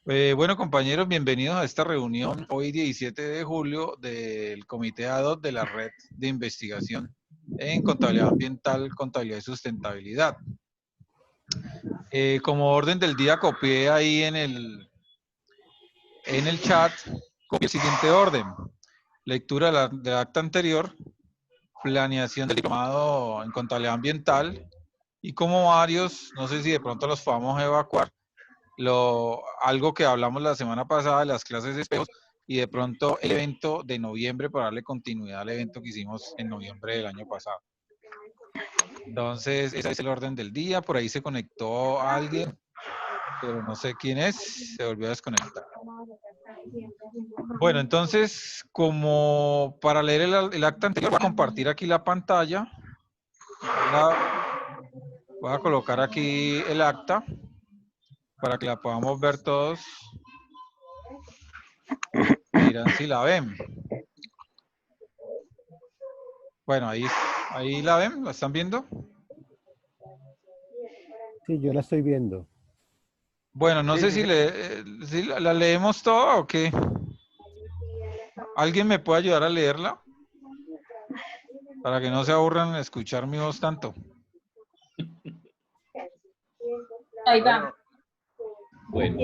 Bueno, compañeros, bienvenidos a esta reunión hoy 17 de julio del Comité ad hoc de la Red de Investigación en Contabilidad Ambiental, Contabilidad y Sustentabilidad. Como orden del día copié ahí en el chat el siguiente orden: lectura del acta anterior, planeación del diplomado en Contabilidad Ambiental y como varios, no sé si de pronto los podamos evacuar, algo que hablamos la semana pasada de las clases de espejos y de pronto el evento de noviembre para darle continuidad al evento que hicimos en noviembre del año pasado. Entonces, ese es el orden del día. Por ahí se conectó alguien, pero no sé quién es, se volvió a desconectar. Bueno, entonces, como para leer el acta anterior, voy a compartir aquí la pantalla. Voy a colocar aquí el acta para que la podamos ver todos. Me dirán si la ven. Bueno, ahí la ven, ¿la están viendo? Sí, yo la estoy viendo. Bueno, no sé si la leemos toda o qué. ¿Alguien me puede ayudar a leerla? Para que no se aburran en escuchar mi voz tanto. Ahí va. Bueno.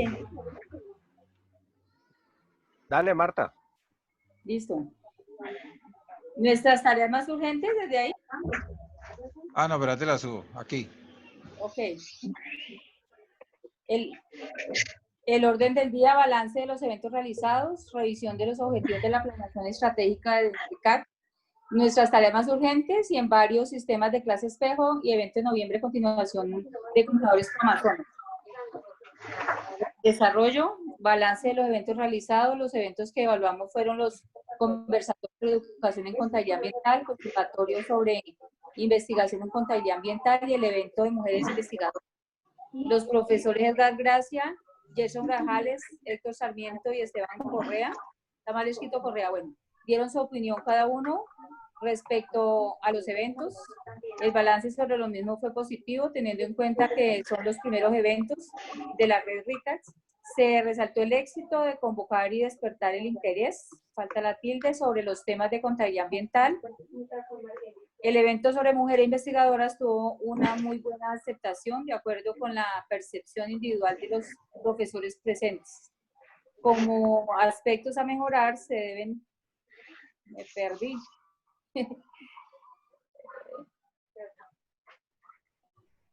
Dale, Marta. Listo. Nuestras tareas más urgentes desde ahí. Ah, no, espérate, la subo. Aquí. Ok. El orden del día: balance de los eventos realizados, revisión de los objetivos de la planeación estratégica de CAC, nuestras tareas más urgentes y en varios sistemas de clase espejo y evento de noviembre, continuación de contadores Amazonas. Desarrollo, balance de los eventos realizados. Los eventos que evaluamos fueron los conversatorios de educación en contabilidad ambiental, consultorio sobre investigación en contabilidad ambiental y el evento de mujeres investigadoras. Los profesores Edgar Gracia, Jason Grajales, Héctor Sarmiento y Esteban Correa, está mal escrito Correa, bueno, dieron su opinión cada uno respecto a los eventos. El balance sobre los mismos fue positivo, teniendo en cuenta que son los primeros eventos de la red RICAX. Se resaltó el éxito de convocar y despertar el interés, falta la tilde, sobre los temas de contabilidad ambiental. El evento sobre mujeres investigadoras tuvo una muy buena aceptación, de acuerdo con la percepción individual de los profesores presentes. Como aspectos a mejorar, se deben... Me perdí.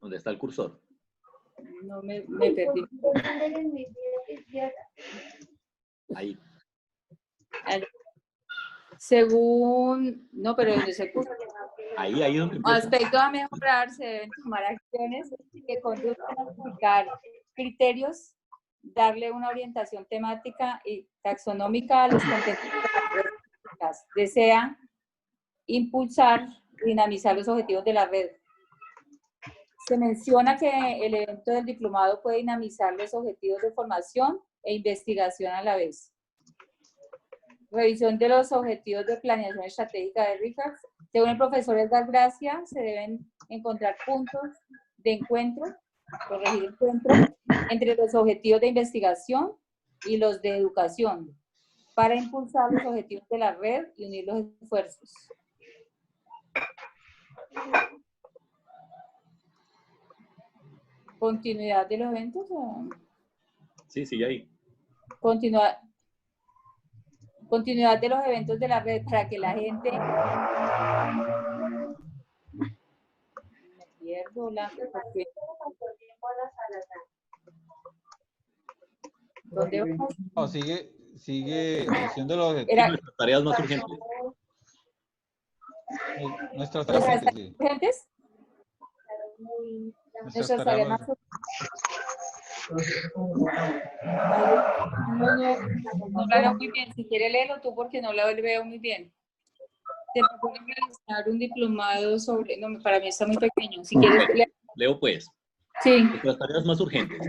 ¿Dónde está el cursor? No, me perdí. Ahí. Según... No, pero ¿dónde se puso? Ahí donde empieza. Aspectos a mejorar, se deben tomar acciones que conduzcan a aplicar criterios, darle una orientación temática y taxonómica a los contenidos de las redes. Desea impulsar, dinamizar los objetivos de la red. Se menciona que el evento del diplomado puede dinamizar los objetivos de formación e investigación a la vez. Revisión de los objetivos de planeación estratégica de RICAX. Según el profesor Edgar Gracia, se deben encontrar puntos de encuentro, corregir encuentro, entre los objetivos de investigación y los de educación, para impulsar los objetivos de la red y unir los esfuerzos. ¿Continuidad de los eventos? Sí, sigue ahí. Continuidad de los eventos de la red para que la gente... Me pierdo la... ¿Dónde vamos? No, sigue diciendo los de Nuestras tareas más urgentes. nuestras tareas urgentes. Nuestras tareas más urgentes. No la veo muy bien. Si quiere léelo tú, porque no la veo muy bien. Se propone realizar un diplomado sobre... No, para mí está muy pequeño. Si quieres Leo pues. Sí. Nuestras tareas más urgentes.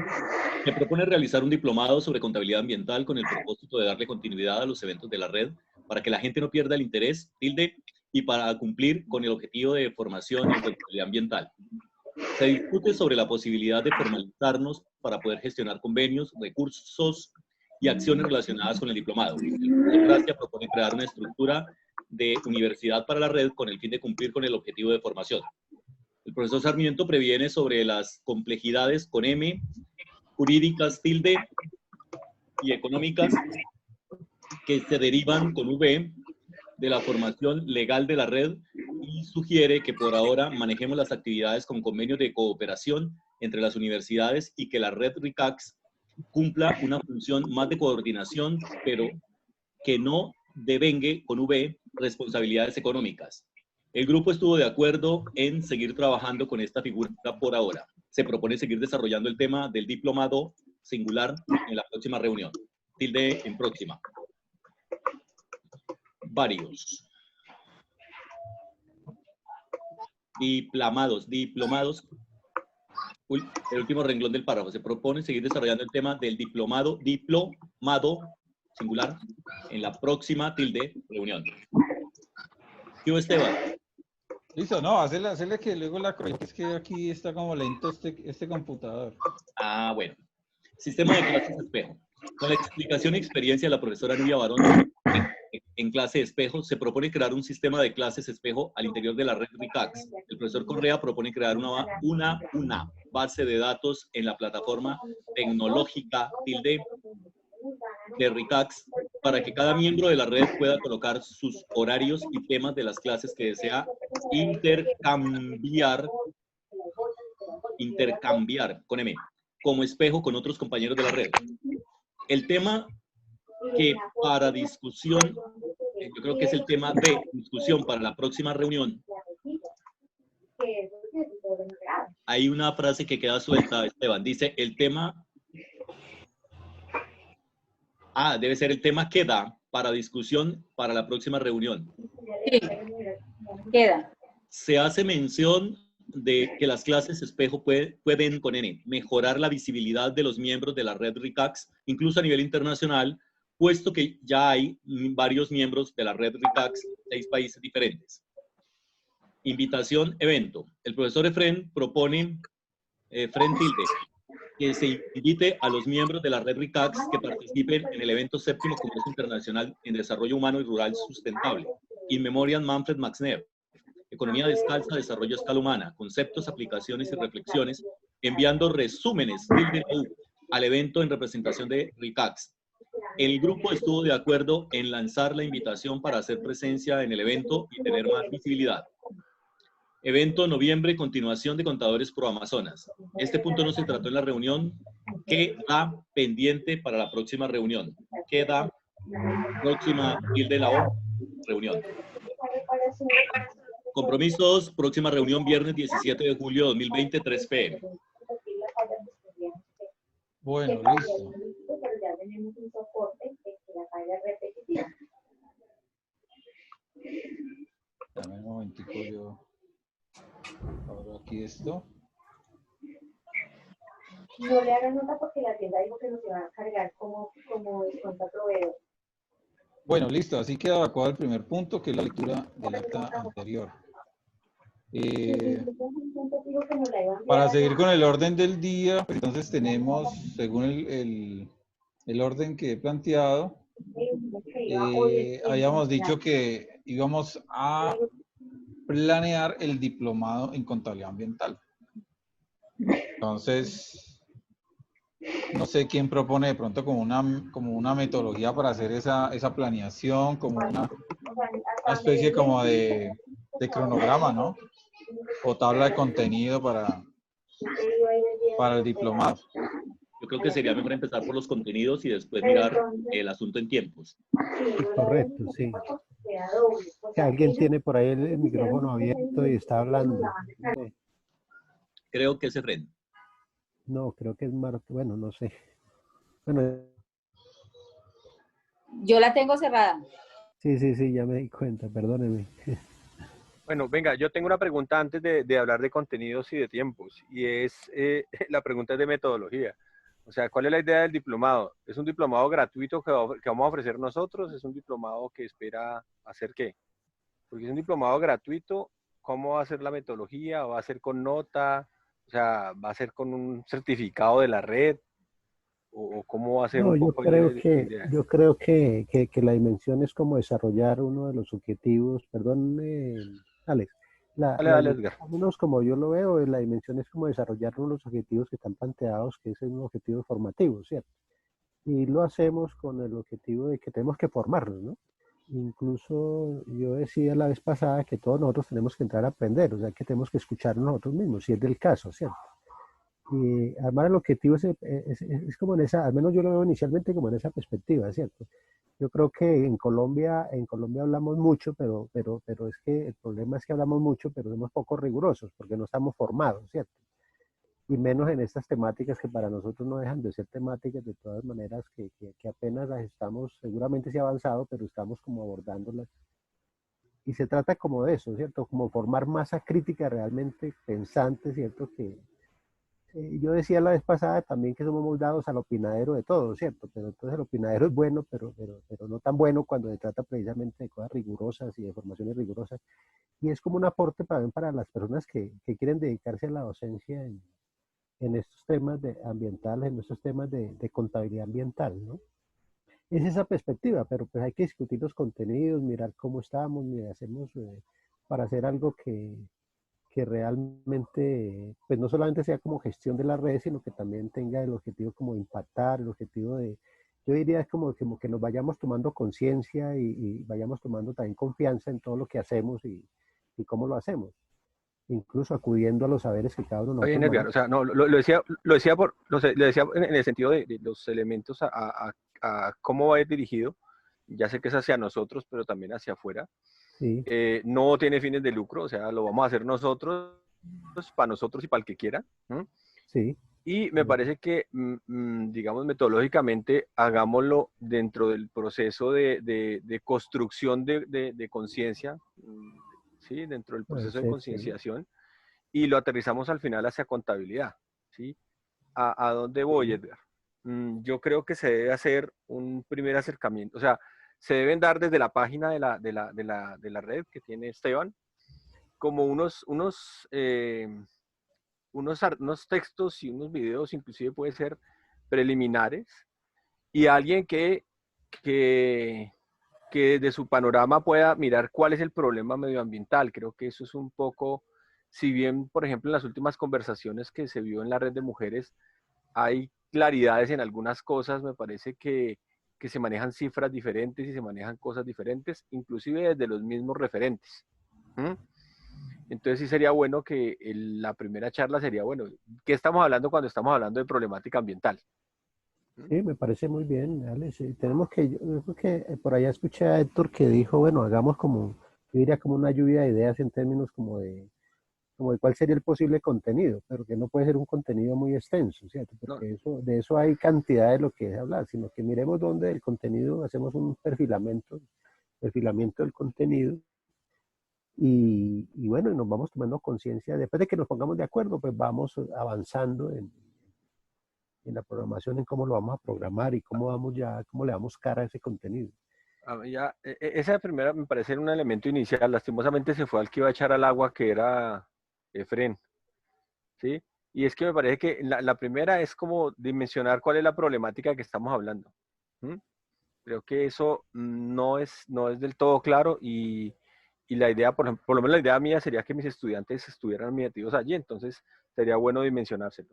Se propone realizar un diplomado sobre contabilidad ambiental con el propósito de darle continuidad a los eventos de la red para que la gente no pierda el interés, tilde, y para cumplir con el objetivo de formación en contabilidad ambiental. Se discute sobre la posibilidad de formalizarnos para poder gestionar convenios, recursos y acciones relacionadas con el diplomado. El profesor Gracia propone crear una estructura de universidad para la red con el fin de cumplir con el objetivo de formación. El profesor Sarmiento previene sobre las complejidades con M, jurídicas, tilde y económicas que se derivan con V de la formación legal de la red y sugiere que por ahora manejemos las actividades con convenios de cooperación entre las universidades y que la red RICAX cumpla una función más de coordinación, pero que no devengue con V responsabilidades económicas. El grupo estuvo de acuerdo en seguir trabajando con esta figura por ahora. Se propone seguir desarrollando el tema del diplomado singular en la próxima reunión. Tilde en próxima. Varios. Diplomados. Uy, el último renglón del párrafo. Se propone seguir desarrollando el tema del diplomado singular en la próxima reunión. ¿Qué hubo, Esteban? Listo, no, hacerle que luego es que aquí está como lento este computador. Ah, bueno. Sistema de clases espejo. Con la explicación y experiencia de la profesora Nubia Barón en clase espejo, se propone crear un sistema de clases espejo al interior de la red RICAX. El profesor Correa propone crear una base de datos en la plataforma tecnológica de RICAX para que cada miembro de la red pueda colocar sus horarios y temas de las clases que desea intercambiar con M, como espejo con otros compañeros de la red. El tema que para discusión, yo creo que es el tema de discusión para la próxima reunión. Hay una frase que queda suelta, Esteban. Dice, el tema... debe ser el tema queda para discusión para la próxima reunión. Sí, queda. Se hace mención de que las clases espejo pueden, con N, mejorar la visibilidad de los miembros de la red RICAX, incluso a nivel internacional, puesto que ya hay varios miembros de la red RICAX en 6 países diferentes. Invitación, evento. El profesor Efren propone, que se invite a los miembros de la red RICAX que participen en el evento 7º Congreso Internacional en Desarrollo Humano y Rural Sustentable, In Memoriam Manfred Maxner, Economía Descalza, Desarrollo a Escala Humana, Conceptos, Aplicaciones y Reflexiones, enviando resúmenes al evento en representación de RICAX. El grupo estuvo de acuerdo en lanzar la invitación para hacer presencia en el evento y tener más visibilidad. Evento noviembre, continuación de Contadores Pro Amazonas. Este punto no se trató en la reunión. Queda pendiente para la próxima reunión. Queda próxima reunión. Compromisos, próxima reunión viernes 17 de julio de 2020, 3 p.m. Bueno, listo. Dame un momentico, yo abro aquí esto. No le hagan nota porque la tienda dijo que nos iban a cargar como descuento a proveedor. Bueno, listo. Así queda evacuado el primer punto, que es la lectura del acta anterior. Para seguir con el orden del día, pues entonces tenemos, según el orden que he planteado, habíamos dicho que íbamos a planear el diplomado en contabilidad ambiental. Entonces, no sé quién propone de pronto como una metodología para hacer esa planeación, como una especie como de cronograma, ¿no? O tabla de contenido para el diplomado. Yo creo que sería mejor empezar por los contenidos y después mirar el asunto en tiempos. Correcto, sí. Que alguien tiene por ahí el micrófono abierto y está hablando. Creo que es Efren. No, creo que es Marta. Bueno, no sé. Bueno. Yo la tengo cerrada. Sí, ya me di cuenta, perdóneme. Bueno, venga, yo tengo una pregunta antes de hablar de contenidos y de tiempos, y es, la pregunta es de metodología. O sea, ¿cuál es la idea del diplomado? ¿Es un diplomado gratuito que vamos a ofrecer nosotros? ¿Es un diplomado que espera hacer qué? Porque es un diplomado gratuito, ¿cómo va a ser la metodología? ¿Va a ser con nota? O sea, ¿va a ser con un certificado de la red? ¿O cómo va a ser No, un yo poco creo la que, idea? yo creo que la dimensión es como desarrollar uno de los objetivos, perdón, Alex, Dale, la dale, dimensión, Edgar. al menos como yo lo veo, la dimensión es como desarrollar uno de los objetivos que están planteados, que es un objetivo formativo, ¿cierto? Y lo hacemos con el objetivo de que tenemos que formarnos, ¿no? Incluso yo decía la vez pasada que todos nosotros tenemos que entrar a aprender, o sea, que tenemos que escuchar nosotros mismos, si es del caso, ¿cierto? Y armar el objetivo es como en esa, al menos yo lo veo inicialmente como en esa perspectiva, ¿cierto? Yo creo que en Colombia hablamos mucho, pero es que el problema es que hablamos mucho, pero somos poco rigurosos porque no estamos formados, ¿cierto? Y menos en estas temáticas que para nosotros no dejan de ser temáticas de todas maneras que apenas las estamos, seguramente se ha avanzado, pero estamos como abordándolas. Y se trata como de eso, ¿cierto? Como formar masa crítica realmente pensante, ¿cierto? Que yo decía la vez pasada también que somos muy dados al opinadero de todo, ¿cierto? Pero entonces el opinadero es bueno, pero no tan bueno cuando se trata precisamente de cosas rigurosas y de formaciones rigurosas. Y es como un aporte para las personas que quieren dedicarse a la docencia en estos temas ambientales, en estos temas de contabilidad ambiental, ¿no? Es esa perspectiva, pero pues hay que discutir los contenidos, mirar cómo estamos, mirar, hacemos para hacer algo que realmente, pues no solamente sea como gestión de las redes, sino que también tenga el objetivo como de impactar, el objetivo de, yo diría es como que nos vayamos tomando conciencia y vayamos tomando también confianza en todo lo que hacemos y cómo lo hacemos, incluso acudiendo a los saberes que cada uno de Oye, nosotros Edgar, o maneja. sea, no, lo decía le decía en el sentido de los elementos a cómo va a ir dirigido. Ya sé que es hacia nosotros, pero también hacia afuera. Sí, No tiene fines de lucro, o sea, lo vamos a hacer nosotros, para nosotros y para el que quiera. ¿Mm? sí, Y me parece que, digamos, metodológicamente, hagámoslo dentro del proceso de construcción de conciencia, ¿sí? Dentro del puede proceso de ser, sí, concienciación, y lo aterrizamos al final hacia contabilidad, ¿sí? ¿A dónde voy, sí, Edgar? Yo creo que se debe hacer un primer acercamiento, o sea, se deben dar desde la página de la red que tiene Esteban, como unos textos y unos videos, inclusive puede ser preliminares, y alguien que, que desde su panorama pueda mirar cuál es el problema medioambiental. Creo que eso es un poco, si bien, por ejemplo, en las últimas conversaciones que se vio en la red de mujeres, hay claridades en algunas cosas, me parece que se manejan cifras diferentes y se manejan cosas diferentes, inclusive desde los mismos referentes. ¿Mm? Entonces sí sería bueno que la primera charla sería, bueno, ¿qué estamos hablando cuando estamos hablando de problemática ambiental? ¿Mm? sí, me parece muy bien, Alex. Sí, tenemos que, yo creo que por allá escuché a Héctor que dijo, bueno, hagamos como, yo diría como una lluvia de ideas en términos como de cuál sería el posible contenido, pero que no puede ser un contenido muy extenso, ¿cierto? No, Porque de eso hay cantidad de lo que es hablar, sino que miremos dónde el contenido, hacemos un perfilamiento del contenido y bueno, y nos vamos tomando conciencia, después de que nos pongamos de acuerdo, pues vamos avanzando en la programación, en cómo lo vamos a programar y cómo vamos ya, cómo le damos cara a ese contenido. esa primera me parece un elemento inicial. Lastimosamente se fue al que iba a echar al agua, que era Efren, ¿sí? Y es que me parece que la primera es como dimensionar cuál es la problemática que estamos hablando. ¿Mm? Creo que eso no es del todo claro y la idea, por ejemplo, por lo menos la idea mía sería que mis estudiantes estuvieran metidos allí, entonces sería bueno dimensionárselo.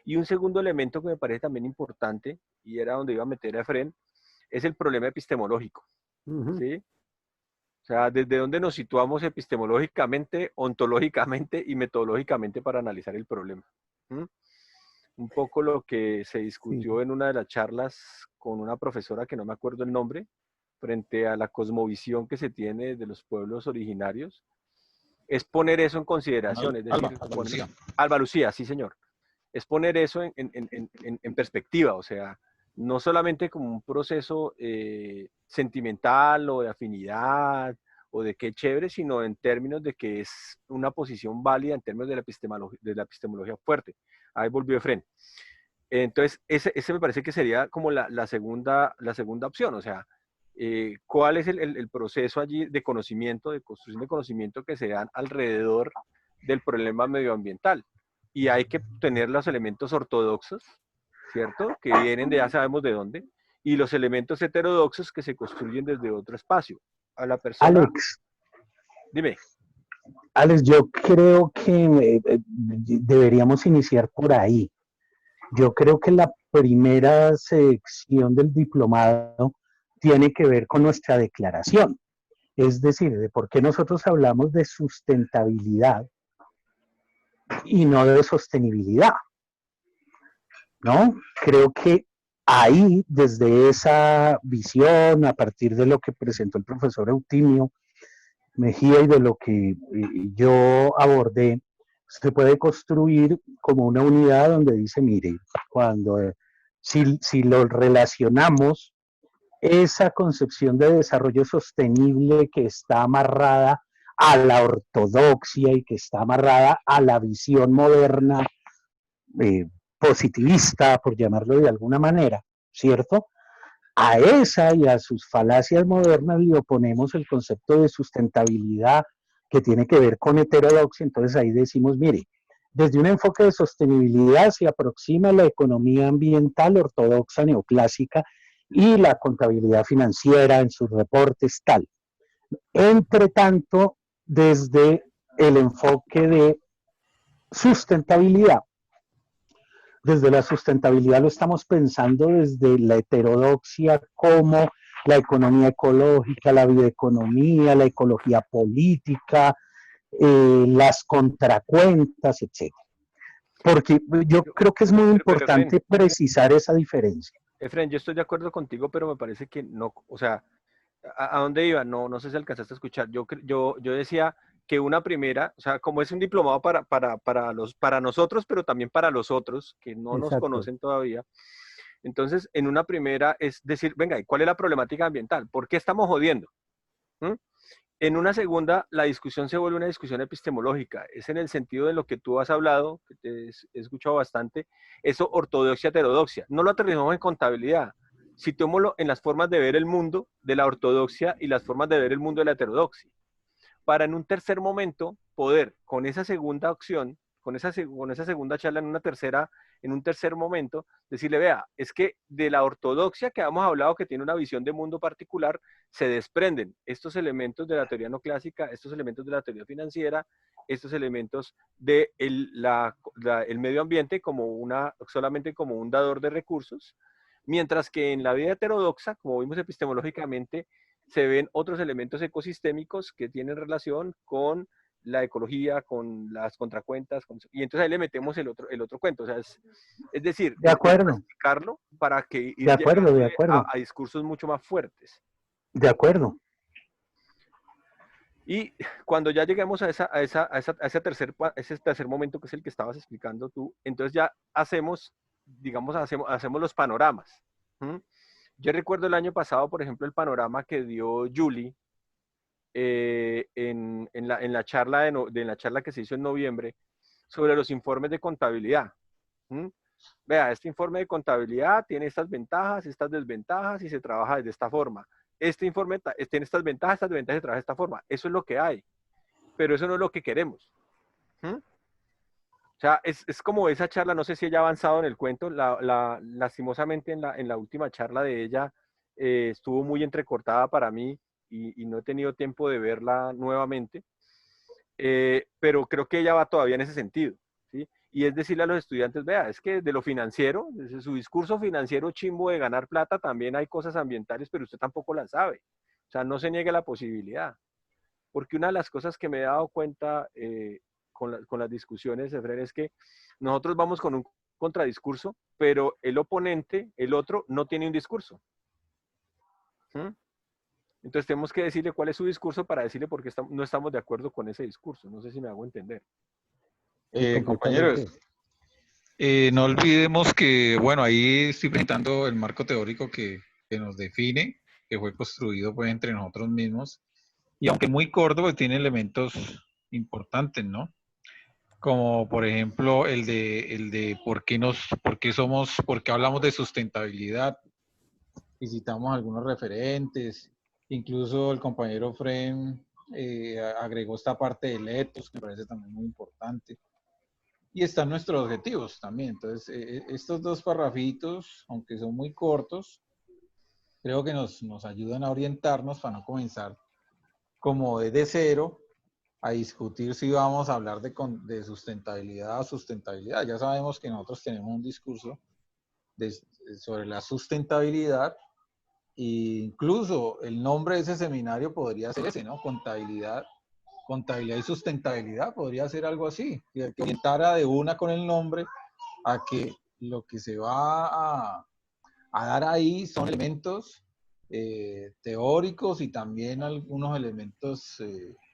Y un segundo elemento que me parece también importante, y era donde iba a meter a Efren, es el problema epistemológico, Ujú. ¿sí? O sea, desde dónde nos situamos epistemológicamente, ontológicamente y metodológicamente para analizar el problema. ¿Mm? Un poco lo que se Sí, discutió en una de las charlas con una profesora que no me acuerdo el nombre, frente a la cosmovisión que se tiene de los pueblos originarios, es poner eso en consideración, es decir, Alba Lucía. Alba Lucía, sí señor, es poner eso en perspectiva, o sea, no solamente como un proceso sentimental o de afinidad o de qué chévere, sino en términos de que es una posición válida en términos de la epistemología fuerte. Ahí volvió Efren. Entonces, ese me parece que sería como la segunda opción, o sea, cuál es el proceso allí de conocimiento, de construcción de conocimiento que se dan alrededor del problema medioambiental. y hay que tener los elementos ortodoxos, ¿cierto? Que vienen de ya sabemos de dónde, y los elementos heterodoxos que se construyen desde otro espacio. A la persona... Alex, Dime. Alex, yo creo que deberíamos iniciar por ahí. Yo creo que la primera sección del diplomado tiene que ver con nuestra declaración, es decir, de por qué nosotros hablamos de sustentabilidad y no de sostenibilidad, ¿no? Creo que ahí, desde esa visión, a partir de lo que presentó el profesor Eutimio Mejía y de lo que yo abordé, se puede construir como una unidad donde dice, mire, cuando si lo relacionamos, esa concepción de desarrollo sostenible que está amarrada a la ortodoxia y que está amarrada a la visión moderna, positivista, por llamarlo de alguna manera, ¿cierto? A esa y a sus falacias modernas le oponemos el concepto de sustentabilidad que tiene que ver con heterodoxia. Entonces ahí decimos, mire, desde un enfoque de sostenibilidad se aproxima la economía ambiental ortodoxa neoclásica y la contabilidad financiera en sus reportes tal. Entre tanto, desde el enfoque de sustentabilidad, desde la sustentabilidad lo estamos pensando desde la heterodoxia como la economía ecológica, la bioeconomía, la ecología política, las contracuentas, etc. Porque yo creo que es muy importante precisar esa diferencia. Efren, yo estoy de acuerdo contigo, pero me parece que no, o sea, ¿a dónde iba? No sé si alcanzaste a escuchar. Yo decía que una primera, o sea, como es un diplomado para nosotros, pero también para los otros que no nos conocen todavía. Entonces, en una primera es decir, venga, ¿y cuál es la problemática ambiental? ¿Por qué estamos jodiendo? En una segunda, la discusión se vuelve una discusión epistemológica. Es en el sentido de lo que tú has hablado, que te he escuchado bastante, eso ortodoxia, heterodoxia. No lo aterrizamos en contabilidad. Citémoslo en las formas de ver el mundo de la ortodoxia y las formas de ver el mundo de la heterodoxia. Para en un tercer momento poder, con esa segunda opción, con esa segunda charla en un tercer momento, decirle, vea, es que de la ortodoxia que hemos hablado, que tiene una visión de mundo particular, se desprenden estos elementos de la teoría no clásica, estos elementos de la teoría financiera, estos elementos del el medio ambiente solamente como un dador de recursos, mientras que en la vida heterodoxa, como vimos epistemológicamente, se ven otros elementos ecosistémicos que tienen relación con la ecología, con las contracuentas, y entonces ahí le metemos el otro cuento. O sea, es decir, de acuerdo, explicarlo para que ir de acuerdo. A discursos mucho más fuertes. De acuerdo. Y cuando ya lleguemos a ese tercer momento, que es el que estabas explicando tú, entonces ya hacemos los panoramas. Yo recuerdo el año pasado, por ejemplo, el panorama que dio Julie en la charla que se hizo en noviembre sobre los informes de contabilidad. Vea, este informe de contabilidad tiene estas ventajas, estas desventajas y se trabaja de esta forma. Este informe tiene estas ventajas y se trabaja de esta forma. Eso es lo que hay, pero eso no es lo que queremos. O sea, es como esa charla, no sé si ella ha avanzado en el cuento, lastimosamente en la última charla de ella estuvo muy entrecortada para mí y no he tenido tiempo de verla nuevamente, pero creo que ella va todavía en ese sentido, ¿sí? Y es decirle a los estudiantes, vea, es que de lo financiero, desde su discurso financiero chimbo de ganar plata, también hay cosas ambientales, pero usted tampoco las sabe. O sea, no se niegue la posibilidad. Porque una de las cosas que me he dado cuenta con las discusiones, Efren, es que nosotros vamos con un contradiscurso, pero el oponente, el otro, no tiene un discurso. Entonces tenemos que decirle cuál es su discurso para decirle por qué no estamos de acuerdo con ese discurso. No sé si me hago entender. Compañeros, no olvidemos que, bueno, ahí estoy presentando el marco teórico que nos define, que fue construido pues entre nosotros mismos, y aunque muy corto, pues tiene elementos importantes, ¿no? Como por ejemplo el de por qué hablamos de sustentabilidad, y citamos algunos referentes, incluso el compañero Fren agregó esta parte del ethos, que me parece también muy importante. y están nuestros objetivos también. Entonces, estos dos parrafitos, aunque son muy cortos, creo que nos ayudan a orientarnos para no comenzar como desde cero a discutir si vamos a hablar de sustentabilidad o sustentabilidad. Ya sabemos que nosotros tenemos un discurso sobre la sustentabilidad, e incluso el nombre de ese seminario podría ser ese, ¿no? Contabilidad y sustentabilidad, podría ser algo así, que orientara de una con el nombre a que lo que se va a dar ahí son elementos teóricos y también algunos elementos,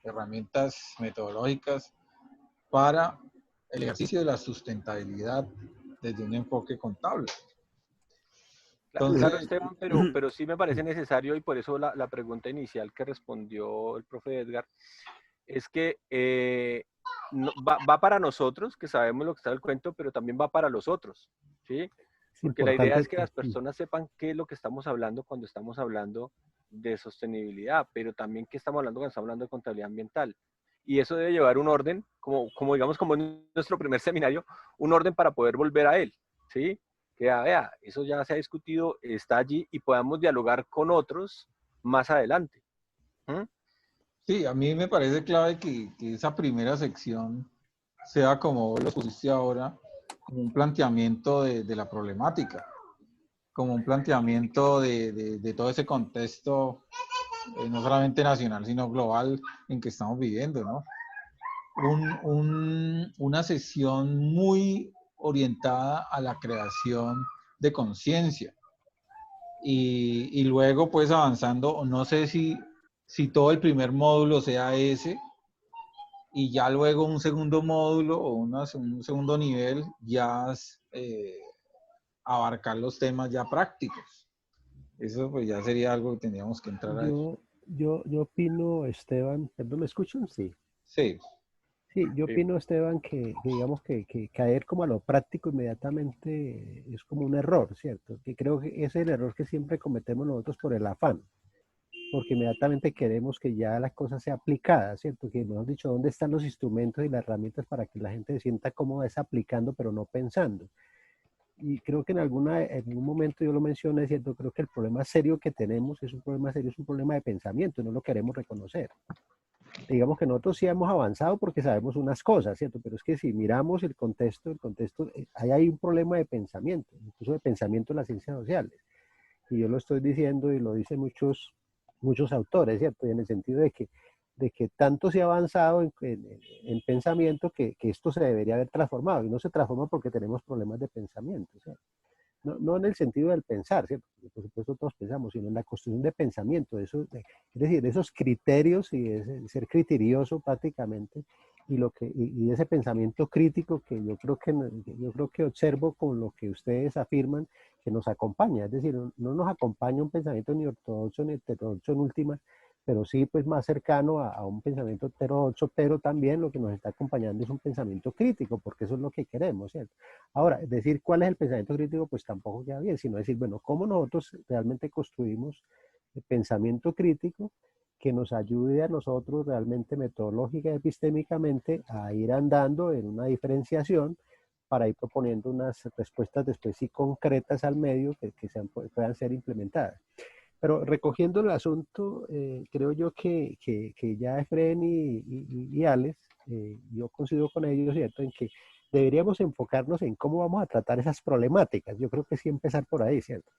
herramientas metodológicas para el ejercicio de la sustentabilidad desde un enfoque contable. Claro, Entonces, Esteban, pero sí me parece necesario, y por eso la pregunta inicial que respondió el profe Edgar, es que va para nosotros, que sabemos lo que está en el cuento, pero también va para los otros, ¿sí? Es Porque la idea importante es que las personas sepan qué es lo que estamos hablando cuando estamos hablando de sostenibilidad, pero también qué estamos hablando cuando estamos hablando de contabilidad ambiental. Y eso debe llevar un orden, como digamos, como en nuestro primer seminario, un orden para poder volver a él, ¿sí? Que vea, eso ya se ha discutido, está allí y podamos dialogar con otros más adelante. ¿Mm? sí, a mí me parece clave que esa primera sección sea, como lo pusiste ahora, como un planteamiento de la problemática, como un planteamiento de todo ese contexto, no solamente nacional, sino global en que estamos viviendo, ¿no? Una sesión muy orientada a la creación de conciencia. Y luego, pues avanzando, no sé si todo el primer módulo sea ese, y ya luego un segundo módulo o un segundo nivel ya abarcar los temas ya prácticos. Eso pues ya sería algo que tendríamos que entrar a eso. Yo opino, Esteban, ¿perdón, me escuchan? Sí. Sí. Sí, yo Sí. opino, Esteban, que digamos que caer como a lo práctico inmediatamente es como un error, ¿cierto? Que creo que ese es el error que siempre cometemos nosotros por el afán, porque inmediatamente queremos que ya la cosa sea aplicada, ¿cierto? Que mejor dicho, ¿dónde están los instrumentos y las herramientas para que la gente se sienta cómoda es aplicando, pero no pensando? Y creo que en algún momento yo lo mencioné, ¿cierto? Creo que el problema serio que tenemos es un problema serio, es un problema de pensamiento, no lo queremos reconocer. Digamos que nosotros sí hemos avanzado porque sabemos unas cosas, ¿cierto? Pero es que si miramos el contexto, ahí hay un problema de pensamiento, incluso de pensamiento en las ciencias sociales. Y yo lo estoy diciendo y lo dicen muchos autores, ¿cierto? Y en el sentido de que tanto se ha avanzado en pensamiento que esto se debería haber transformado. Y no se transforma porque tenemos problemas de pensamiento, ¿cierto? No en el sentido del pensar, ¿cierto? Porque por supuesto todos pensamos, sino en la construcción de pensamiento, es decir, de esos criterios y de ser criterioso prácticamente, y ese pensamiento crítico que yo creo que observo con lo que ustedes afirman que nos acompaña. Es decir, no nos acompaña un pensamiento ni ortodoxo ni heterodoxo en última, pero sí pues más cercano a un pensamiento heterodoxo, pero también lo que nos está acompañando es un pensamiento crítico, porque eso es lo que queremos, ¿cierto? Ahora, decir cuál es el pensamiento crítico, pues tampoco queda bien, sino decir, bueno, cómo nosotros realmente construimos el pensamiento crítico que nos ayude a nosotros realmente metodológica y epistémicamente a ir andando en una diferenciación para ir proponiendo unas respuestas después sí concretas al medio puedan ser implementadas. Pero recogiendo el asunto, creo yo que ya Efren y Alex, yo coincido con ellos, ¿cierto?, en que deberíamos enfocarnos en cómo vamos a tratar esas problemáticas. Yo creo que sí empezar por ahí, ¿cierto?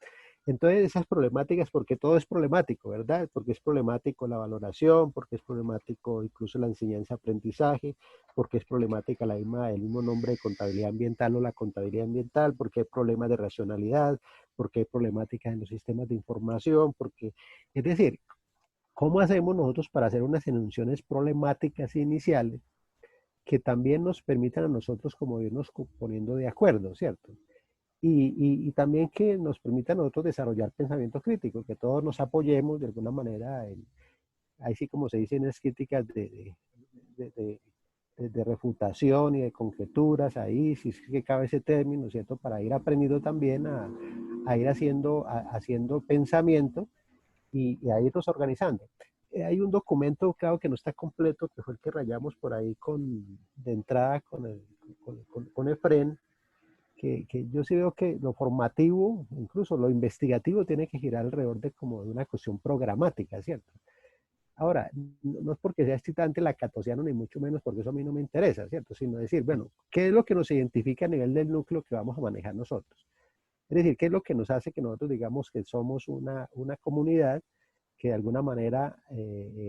Entonces, esas problemáticas, porque todo es problemático, ¿verdad? Porque es problemático la valoración, porque es problemático incluso la enseñanza-aprendizaje, porque es problemática el mismo nombre de contabilidad ambiental o la contabilidad ambiental, porque hay problemas de racionalidad, porque hay problemáticas en los sistemas de información, es decir, ¿cómo hacemos nosotros para hacer unas enunciaciones problemáticas iniciales que también nos permitan a nosotros como irnos poniendo de acuerdo, ¿cierto? Y también que nos permita a nosotros desarrollar pensamiento crítico, que todos nos apoyemos de alguna manera, ahí sí como se dicen es críticas de refutación y de conjeturas, ahí sí es que cabe ese término, ¿cierto? Para ir aprendiendo también a ir haciendo pensamiento y a irnos organizando. Hay un documento, claro, que no está completo, que fue el que rayamos por ahí de entrada con con EFREN, que yo sí veo que lo formativo, incluso lo investigativo, tiene que girar alrededor de como de una cuestión programática, ¿cierto? Ahora, no es porque sea excitante lacatosiano, ni mucho menos porque eso a mí no me interesa, ¿cierto? Sino decir, bueno, ¿qué es lo que nos identifica a nivel del núcleo que vamos a manejar nosotros? Es decir, ¿qué es lo que nos hace que nosotros digamos que somos una comunidad que de alguna manera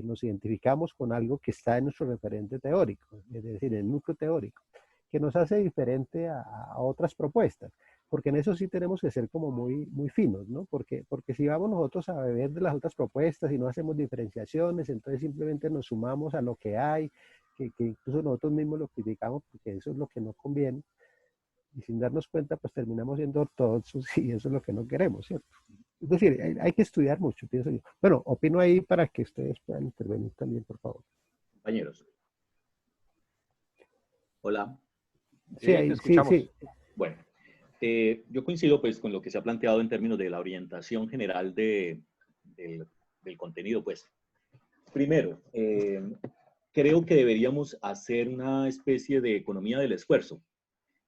nos identificamos con algo que está en nuestro referente teórico, es decir, en el núcleo teórico, que nos hace diferente a otras propuestas? Porque en eso sí tenemos que ser como muy finos, ¿no? Porque si vamos nosotros a beber de las otras propuestas y no hacemos diferenciaciones, entonces simplemente nos sumamos a lo que hay, que incluso nosotros mismos lo criticamos porque eso es lo que no conviene, y sin darnos cuenta, pues terminamos siendo ortodoxos y eso es lo que no queremos, ¿cierto? Es decir, hay que estudiar mucho, pienso yo. Bueno, opino ahí para que ustedes puedan intervenir también, por favor. Compañeros. Hola. Sí, Te ahí, sí, escuchamos. sí. Bueno, yo coincido pues con lo que se ha planteado en términos de la orientación general del contenido. Pues, primero, creo que deberíamos hacer una especie de economía del esfuerzo,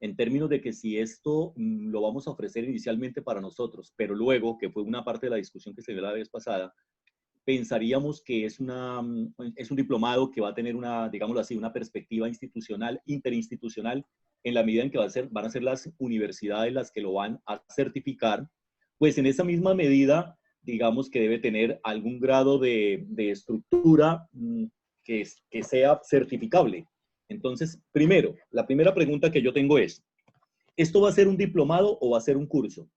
en términos de que si esto lo vamos a ofrecer inicialmente para nosotros, pero luego, que fue una parte de la discusión que se dio la vez pasada, pensaríamos que es un diplomado que va a tener una, digámoslo así, una perspectiva institucional, interinstitucional, en la medida en que van a ser las universidades las que lo van a certificar, pues en esa misma medida, digamos que debe tener algún grado de estructura que sea certificable. Entonces, primero, la primera pregunta que yo tengo es, ¿esto va a ser un diplomado o va a ser un curso?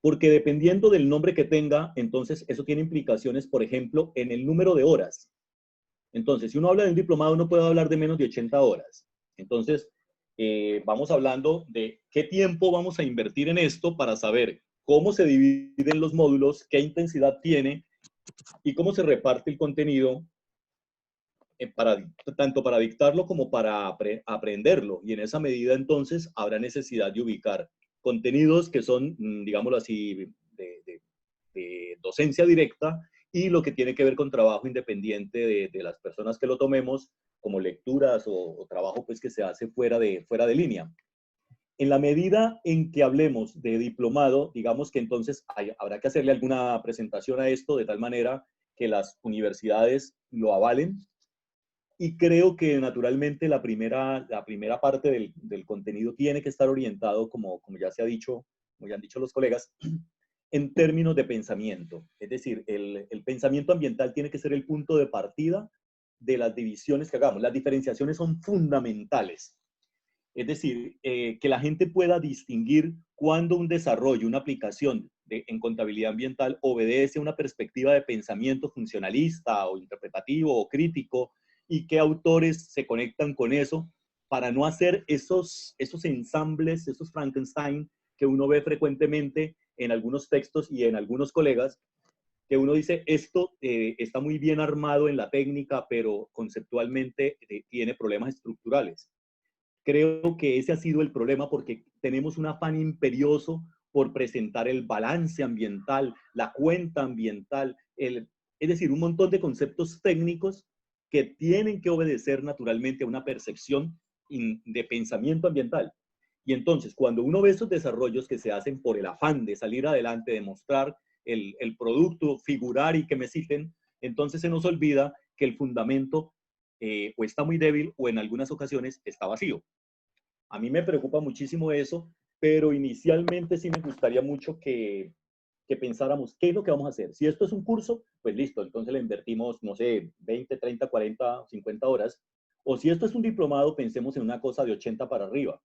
Porque dependiendo del nombre que tenga, entonces eso tiene implicaciones, por ejemplo, en el número de horas. Entonces, si uno habla de un diplomado, no puede hablar de menos de 80 horas. Entonces, vamos hablando de qué tiempo vamos a invertir en esto para saber cómo se dividen los módulos, qué intensidad tiene y cómo se reparte el contenido, tanto para dictarlo como para aprenderlo. Y en esa medida, entonces, habrá necesidad de ubicar contenidos que son, digámoslo así, de docencia directa y lo que tiene que ver con trabajo independiente de las personas que lo tomemos, como lecturas o trabajo pues, que se hace fuera de línea. En la medida en que hablemos de diplomado, digamos que entonces habrá que hacerle alguna presentación a esto de tal manera que las universidades lo avalen. Y creo que naturalmente la primera parte del contenido tiene que estar orientado, como ya se ha dicho, como ya han dicho los colegas, en términos de pensamiento. Es decir, el pensamiento ambiental tiene que ser el punto de partida de las divisiones que hagamos. Las diferenciaciones son fundamentales. Es decir, que la gente pueda distinguir cuando un desarrollo, una aplicación en contabilidad ambiental obedece a una perspectiva de pensamiento funcionalista o interpretativo o crítico, y qué autores se conectan con eso para no hacer esos ensambles, esos Frankenstein que uno ve frecuentemente en algunos textos y en algunos colegas, que uno dice, esto está muy bien armado en la técnica, pero conceptualmente tiene problemas estructurales. Creo que ese ha sido el problema porque tenemos un afán imperioso por presentar el balance ambiental, la cuenta ambiental, es decir, un montón de conceptos técnicos que tienen que obedecer naturalmente a una percepción de pensamiento ambiental. Y entonces, cuando uno ve esos desarrollos que se hacen por el afán de salir adelante, de mostrar el producto, figurar y que me citen, entonces se nos olvida que el fundamento o está muy débil o en algunas ocasiones está vacío. A mí me preocupa muchísimo eso, pero inicialmente sí me gustaría mucho que pensáramos qué es lo que vamos a hacer. Si esto es un curso, pues listo, entonces le invertimos, no sé, 20, 30, 40, 50 horas. O si esto es un diplomado, pensemos en una cosa de 80 para arriba.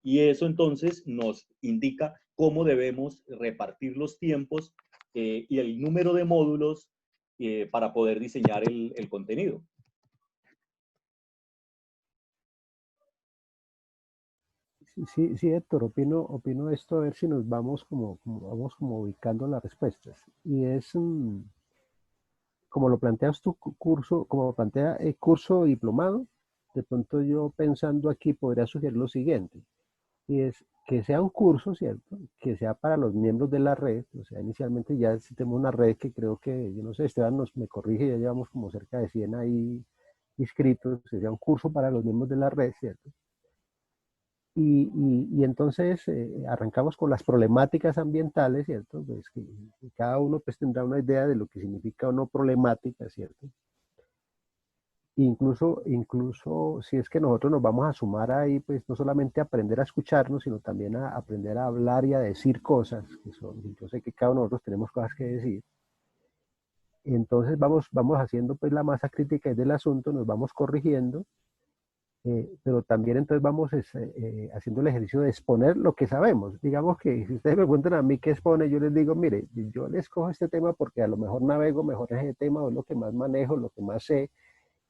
Y eso entonces nos indica cómo debemos repartir los tiempos y el número de módulos para poder diseñar el contenido. Sí, Héctor, opino esto, a ver si nos vamos vamos como ubicando las respuestas. Y es, como lo planteas tu curso, como lo plantea el curso diplomado, de pronto yo pensando aquí podría sugerir lo siguiente, y es que sea un curso, ¿cierto? Que sea para los miembros de la red, o sea, inicialmente ya tenemos una red que creo que, yo no sé, Esteban me corrige, ya llevamos como cerca de 100 ahí inscritos, que sea un curso para los miembros de la red, ¿cierto? Y entonces arrancamos con las problemáticas ambientales, ¿cierto? Pues que cada uno pues tendrá una idea de lo que significa o no problemática, ¿cierto? Incluso si es que nosotros nos vamos a sumar ahí, pues no solamente a aprender a escucharnos, sino también a aprender a hablar y a decir cosas, que son, yo sé que cada uno de nosotros tenemos cosas que decir. Entonces vamos haciendo pues la masa crítica del asunto, nos vamos corrigiendo, pero también entonces vamos haciendo el ejercicio de exponer lo que sabemos. Digamos que si ustedes me preguntan a mí qué expone, yo les digo, mire, yo les cojo este tema porque a lo mejor navego mejor en ese tema, o es lo que más manejo, lo que más sé.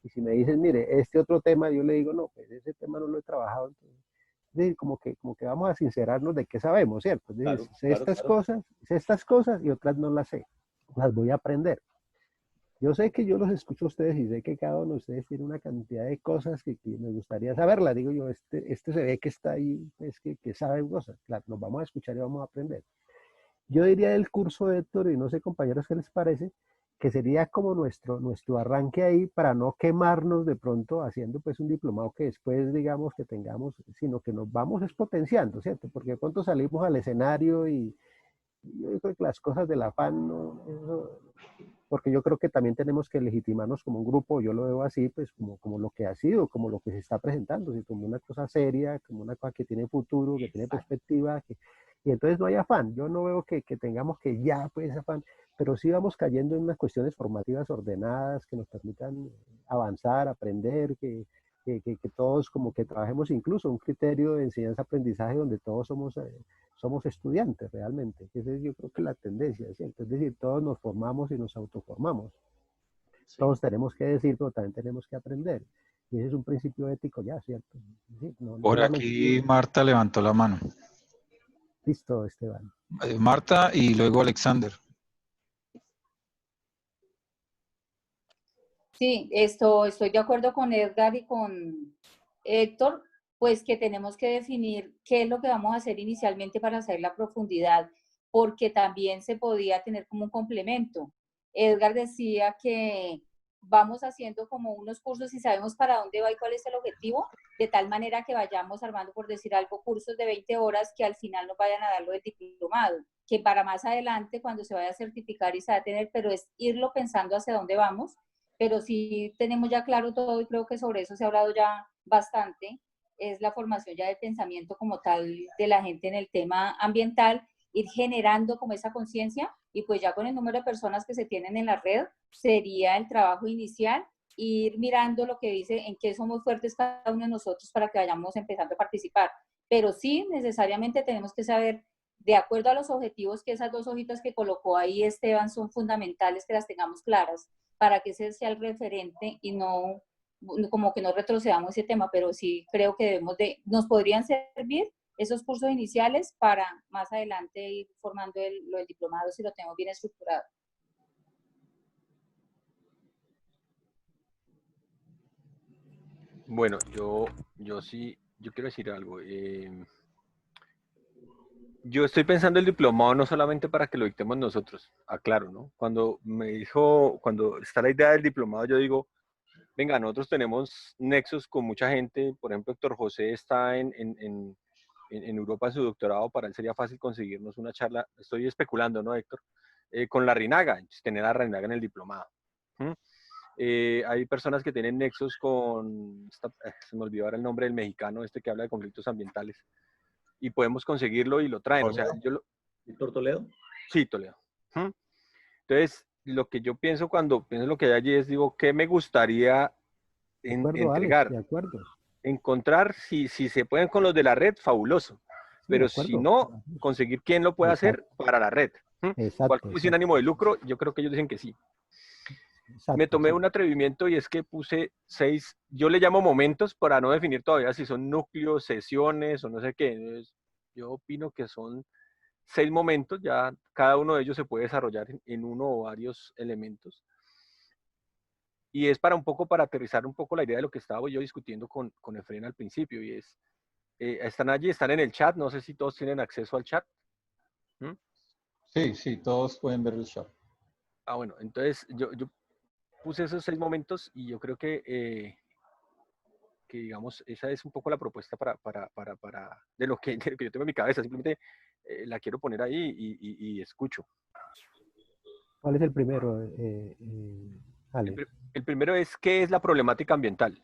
Y si me dicen, mire, este otro tema, yo le digo, no, pues ese tema no lo he trabajado. Entonces, es decir, como que vamos a sincerarnos de qué sabemos, ¿cierto? Es decir, Claro, sé claro, claro. sé estas cosas y otras no las sé. Las voy a aprender. Yo sé que yo los escucho a ustedes y sé que cada uno de ustedes tiene una cantidad de cosas que me gustaría saberlas. Digo yo, este se ve que está ahí, es que sabe cosas. Claro, nos vamos a escuchar y vamos a aprender. Yo diría el curso, Héctor, y no sé, compañeros, qué les parece, que sería como nuestro arranque ahí para no quemarnos de pronto haciendo pues un diplomado que después digamos que tengamos, sino que nos vamos expotenciando, ¿cierto? Porque de pronto salimos al escenario y yo creo que las cosas del afán, no, eso, porque yo creo que también tenemos que legitimarnos como un grupo, yo lo veo así, pues como lo que ha sido, como lo que se está presentando, ¿sí? Como una cosa seria, como una cosa que tiene futuro, que tiene perspectiva, y entonces no hay afán, yo no veo que tengamos que ya, pues afán, pero sí vamos cayendo en unas cuestiones formativas ordenadas que nos permitan avanzar, aprender, que todos como que trabajemos incluso un criterio de enseñanza-aprendizaje donde todos somos estudiantes realmente. Esa es yo creo que la tendencia, ¿cierto? Es decir, todos nos formamos y nos autoformamos. Sí. Todos tenemos que decir, pero también tenemos que aprender. Y ese es un principio ético ya, ¿cierto? Sí, no Por solamente... aquí Marta levantó la mano. Listo, Esteban. Marta y luego Alexander. Sí, estoy de acuerdo con Edgar y con Héctor, pues que tenemos que definir qué es lo que vamos a hacer inicialmente para hacer la profundidad, porque también se podía tener como un complemento. Edgar decía que vamos haciendo como unos cursos y sabemos para dónde va y cuál es el objetivo, de tal manera que vayamos armando, por decir algo, cursos de 20 horas que al final nos vayan a dar lo de diplomado, que para más adelante, cuando se vaya a certificar y se va a tener, pero es irlo pensando hacia dónde vamos, pero sí tenemos ya claro todo y creo que sobre eso se ha hablado ya bastante, es la formación ya de pensamiento como tal de la gente en el tema ambiental, ir generando como esa conciencia y pues ya con el número de personas que se tienen en la red sería el trabajo inicial, ir mirando lo que dice, en qué somos fuertes cada uno de nosotros para que vayamos empezando a participar, pero sí necesariamente tenemos que saber de acuerdo a los objetivos que esas dos hojitas que colocó ahí Esteban son fundamentales que las tengamos claras para que ese sea el referente y no como que no retrocedamos ese tema, pero sí creo que nos podrían servir esos cursos iniciales para más adelante ir formando lo del diplomado si lo tenemos bien estructurado. Bueno, yo quiero decir algo. Yo estoy pensando el diplomado no solamente para que lo dictemos nosotros, aclaro, ¿no? Cuando está la idea del diplomado, yo digo, venga, nosotros tenemos nexos con mucha gente, por ejemplo, Héctor José está en Europa en su doctorado, para él sería fácil conseguirnos una charla, estoy especulando, ¿no, Héctor? Con Larrinaga, tener a Larrinaga en el diplomado. ¿Mm? Hay personas que tienen nexos con, se me olvidó ahora el nombre del mexicano, este que habla de conflictos ambientales, y podemos conseguirlo y lo traen. O sea, ¿Víctor Toledo? Sí, Toledo. Entonces, lo que yo pienso cuando pienso lo que hay allí es, digo, ¿qué me gustaría De acuerdo, Alex, entregar? de acuerdo. Encontrar, si se pueden con los de la red, fabuloso. Sí, de Pero si acuerdo. no, conseguir quién lo puede hacer Exacto, para la red. Igual exacto, como sin ánimo de lucro, yo creo que ellos dicen que sí. Me exacto, tomé exacto. un atrevimiento y es que puse 6, yo le llamo momentos para no definir todavía si son núcleos, sesiones o no sé qué. Entonces, yo opino que son 6 momentos, ya cada uno de ellos se puede desarrollar en uno o varios elementos. Y es para aterrizar un poco la idea de lo que estaba yo discutiendo con Efraín al principio, y es, están allí, están en el chat, no sé si todos tienen acceso al chat. ¿Mm? Sí, todos pueden ver el chat. Ah, bueno, entonces yo puse esos 6 momentos y yo creo que digamos, esa es un poco la propuesta de lo que yo tengo en mi cabeza. Simplemente la quiero poner ahí y escucho. ¿Cuál es el primero, El, Alex? el primero es, ¿qué es la problemática ambiental?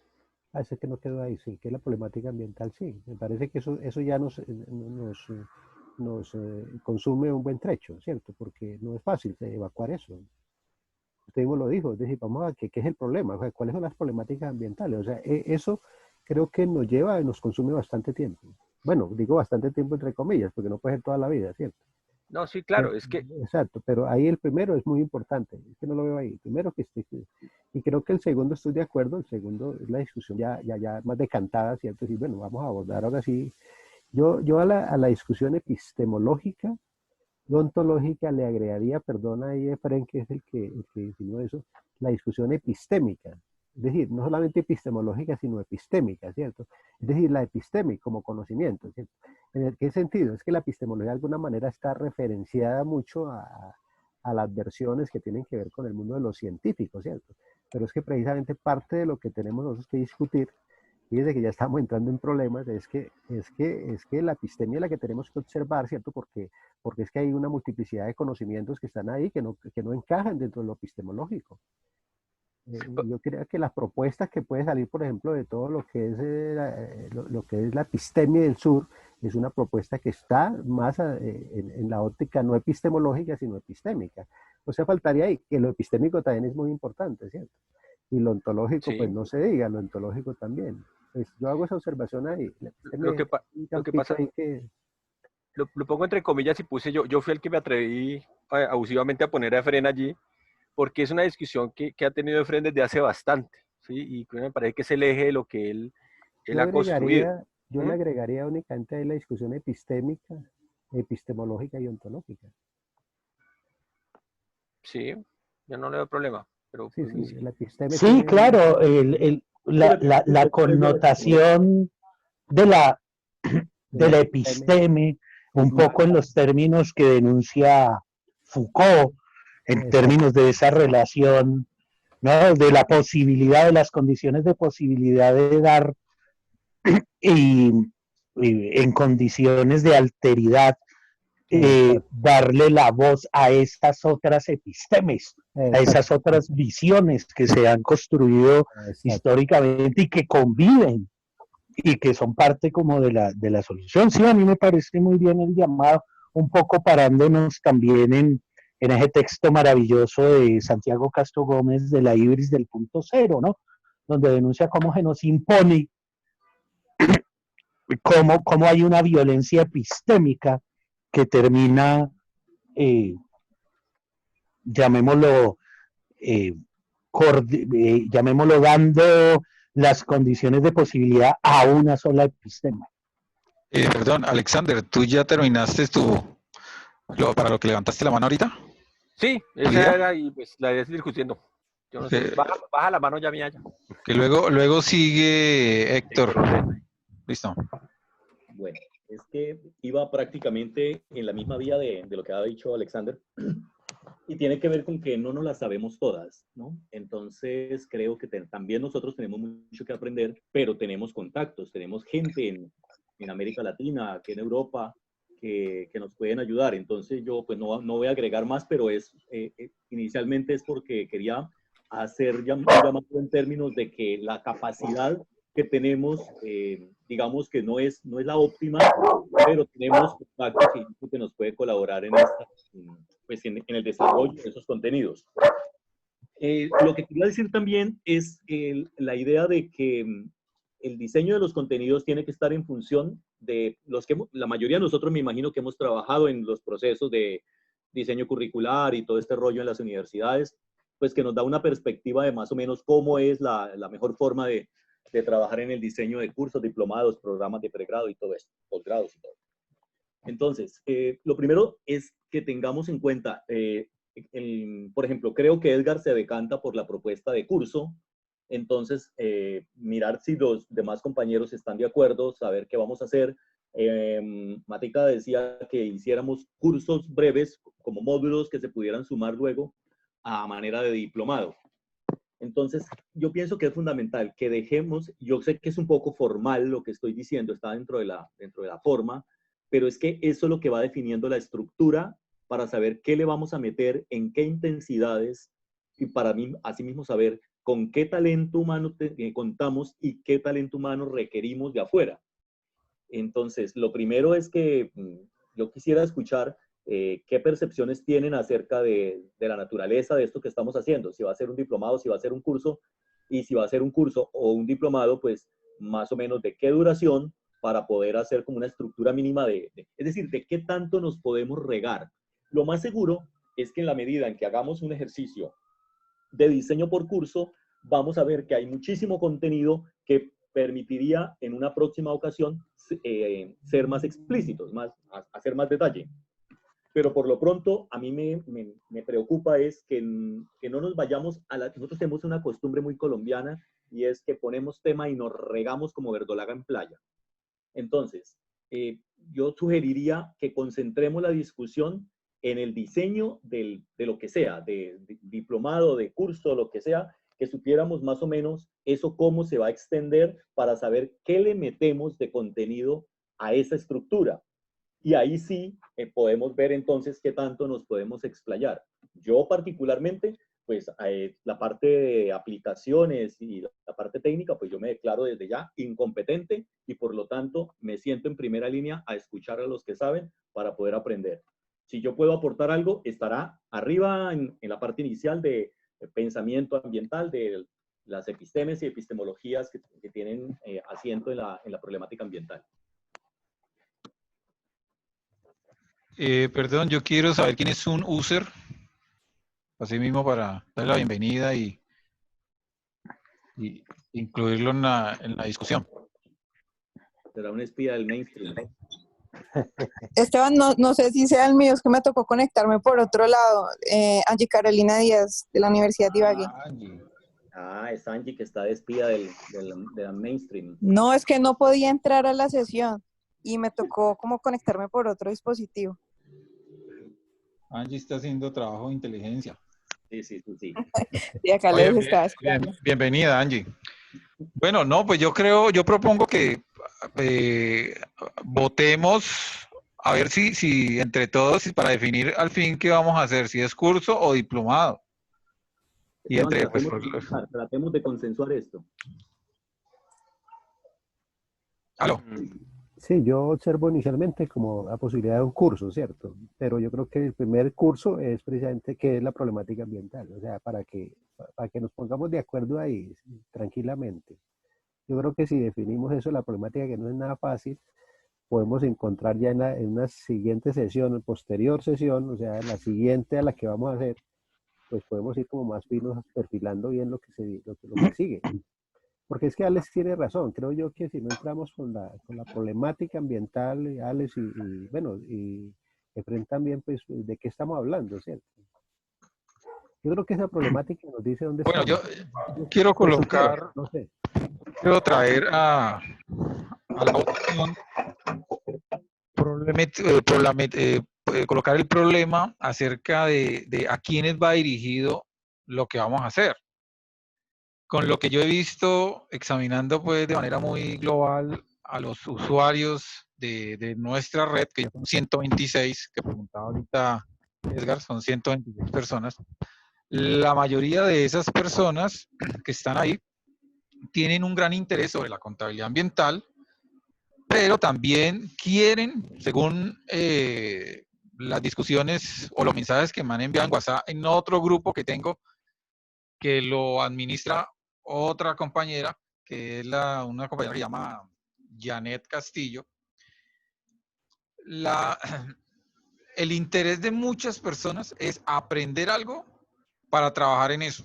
Ah, ese que no quedó ahí, sí, que es la problemática ambiental, sí. Me parece que eso ya nos consume un buen trecho, ¿cierto? Porque no es fácil evacuar eso. Usted mismo lo dijo, es decir, vamos a qué es el problema, o sea, cuáles son las problemáticas ambientales. O sea, eso creo que nos lleva, nos consume bastante tiempo. Bueno, digo bastante tiempo entre comillas, porque no puede ser toda la vida, ¿cierto? No, sí, claro, es que... Exacto, pero ahí el primero es muy importante, es que no lo veo ahí. Primero que esté, y creo que el segundo estoy de acuerdo, el segundo es la discusión ya más decantada, ¿cierto? Y bueno, vamos a abordar ahora sí. Yo a la discusión epistemológica y ontológica le agregaría, perdona ahí Efraín, que es el que insinuó eso, la discusión epistémica. Es decir, no solamente epistemológica, sino epistémica, ¿cierto? Es decir, la episteme como conocimiento, ¿cierto? ¿En qué sentido? Es que la epistemología de alguna manera está referenciada mucho a las versiones que tienen que ver con el mundo de los científicos, ¿cierto? Pero es que precisamente parte de lo que tenemos nosotros que discutir, fíjese que ya estamos entrando en problemas, es que la epistemia es la que tenemos que observar, ¿cierto? Porque es que hay una multiplicidad de conocimientos que están ahí que no encajan dentro de lo epistemológico. Yo creo que las propuestas que puede salir, por ejemplo, de todo lo que es la epistemia del sur, es una propuesta que está más en la óptica no epistemológica, sino epistémica. O sea, faltaría ahí que lo epistémico también es muy importante, ¿cierto? Y lo ontológico, Sí. pues no se diga, lo ontológico también. Pues yo hago esa observación ahí. Lo que pasa, ahí que... lo pongo entre comillas y puse yo fui el que me atreví abusivamente a poner a Efraín allí, porque es una discusión que ha tenido Efraín desde hace bastante, ¿sí? Y me parece que es el eje de lo que él ha construido. Yo le agregaría únicamente ahí la discusión epistémica, epistemológica y ontológica. Sí, yo no le veo problema. Pero Sí, pues, sí, la epistemia Sí, tiene claro, la connotación de la episteme, un poco en los términos que denuncia Foucault, en Exacto. términos de esa relación, ¿no? De la posibilidad, de las condiciones de posibilidad de dar y en condiciones de alteridad, darle la voz a esas otras epistemes, a esas otras visiones que se han construido históricamente y que conviven y que son parte como de la solución. Sí, a mí me parece muy bien el llamado, un poco parándonos también en ese texto maravilloso de Santiago Castro Gómez de la Ibris del punto cero, ¿no? Donde denuncia cómo se nos impone, cómo hay una violencia epistémica que termina, llamémoslo, llamémoslo dando las condiciones de posibilidad a una sola epistema. Perdón, Alexander, ¿tú ya terminaste para lo que levantaste la mano ahorita? Sí, esa era, y pues la idea es ir discutiendo. Yo no sé, baja la mano ya mía ya. Que luego sigue Héctor. Listo. Bueno, es que iba prácticamente en la misma vía de lo que ha dicho Alexander, y tiene que ver con que no nos las sabemos todas, ¿no? Entonces creo que también nosotros tenemos mucho que aprender, pero tenemos contactos, tenemos gente en América Latina, aquí en Europa, que nos pueden ayudar. Entonces yo pues no voy a agregar más, pero inicialmente es porque quería hacer un llamado en términos de que la capacidad que tenemos, digamos que no es la óptima, pero tenemos contactos y gente que nos puede colaborar en el desarrollo de esos contenidos. Lo que quería decir también es la idea de que el diseño de los contenidos tiene que estar en función de la mayoría de nosotros, me imagino que hemos trabajado en los procesos de diseño curricular y todo este rollo en las universidades, pues que nos da una perspectiva de más o menos cómo es la mejor forma de trabajar en el diseño de cursos, diplomados, programas de pregrado y todo esto, posgrados y todo. Entonces, lo primero es que tengamos en cuenta, por ejemplo, creo que Edgar se decanta por la propuesta de curso. Entonces, mirar si los demás compañeros están de acuerdo, saber qué vamos a hacer. Matica decía que hiciéramos cursos breves como módulos que se pudieran sumar luego a manera de diplomado. Entonces, yo pienso que es fundamental que dejemos, yo sé que es un poco formal lo que estoy diciendo, está dentro de la forma, pero es que eso es lo que va definiendo la estructura para saber qué le vamos a meter, en qué intensidades, y para mí, asimismo, saber con qué talento humano contamos y qué talento humano requerimos de afuera. Entonces, lo primero es que yo quisiera escuchar qué percepciones tienen acerca de la naturaleza de esto que estamos haciendo, si va a ser un diplomado, si va a ser un curso, y si va a ser un curso o un diplomado, pues más o menos de qué duración para poder hacer como una estructura mínima es decir, de qué tanto nos podemos regar. Lo más seguro es que en la medida en que hagamos un ejercicio de diseño por curso, vamos a ver que hay muchísimo contenido que permitiría en una próxima ocasión ser más explícitos, hacer más detalle. Pero por lo pronto, a mí me preocupa es que no nos vayamos nosotros tenemos una costumbre muy colombiana y es que ponemos tema y nos regamos como verdolaga en playa. Entonces, yo sugeriría que concentremos la discusión en el diseño de lo que sea, de diplomado, de curso, lo que sea, que supiéramos más o menos eso cómo se va a extender para saber qué le metemos de contenido a esa estructura. Y ahí sí podemos ver entonces qué tanto nos podemos explayar. Yo particularmente, pues la parte de aplicaciones y la parte técnica, pues yo me declaro desde ya incompetente y por lo tanto me siento en primera línea a escuchar a los que saben para poder aprender. Si yo puedo aportar algo, estará arriba en la parte inicial de pensamiento ambiental, de las epistemes y epistemologías que tienen asiento en la problemática ambiental. Perdón, yo quiero saber quién es un user, así mismo para darle la bienvenida y incluirlo en la discusión. Será un espía del mainstream. Esteban, no sé si sea el mío, es que me tocó conectarme por otro lado. Angie Carolina Díaz, de la Universidad de Ibagué. Angie. Es Angie que está de espía del mainstream. No, es que no podía entrar a la sesión y me tocó como conectarme por otro dispositivo. Angie está haciendo trabajo de inteligencia. Sí. Y acá Oye, les estaba esperando. Bienvenida, Angie. Bueno, no, pues yo propongo que votemos a ver si entre todos, para definir al fin qué vamos a hacer, si es curso o diplomado. Y tratemos de consensuar esto. ¿Aló? Sí, yo observo inicialmente como la posibilidad de un curso, ¿cierto? Pero yo creo que el primer curso es precisamente qué es la problemática ambiental, o sea, para que nos pongamos de acuerdo ahí tranquilamente. Yo creo que si definimos eso, la problemática que no es nada fácil, podemos encontrar ya en una siguiente sesión, posterior sesión, o sea, la siguiente a la que vamos a hacer, pues podemos ir como más finos perfilando bien lo que sigue. Porque es que Alex tiene razón, creo yo que si no entramos con la problemática ambiental, Alex y Efren también, pues de qué estamos hablando, ¿cierto? Yo creo que esa problemática nos dice dónde bueno, estamos. Yo quiero colocar, no sé. Quiero traer a la votación colocar el problema acerca de a quiénes va dirigido lo que vamos a hacer. Con lo que yo he visto, examinando pues de manera muy global a los usuarios de nuestra red, que son 126, que preguntaba ahorita Edgar, son 126 personas. La mayoría de esas personas que están ahí tienen un gran interés sobre la contabilidad ambiental, pero también quieren, según las discusiones o los mensajes que me han enviado en WhatsApp, en otro grupo que tengo, que lo administra otra compañera, que es una compañera que se llama Janet Castillo. El interés de muchas personas es aprender algo para trabajar en eso.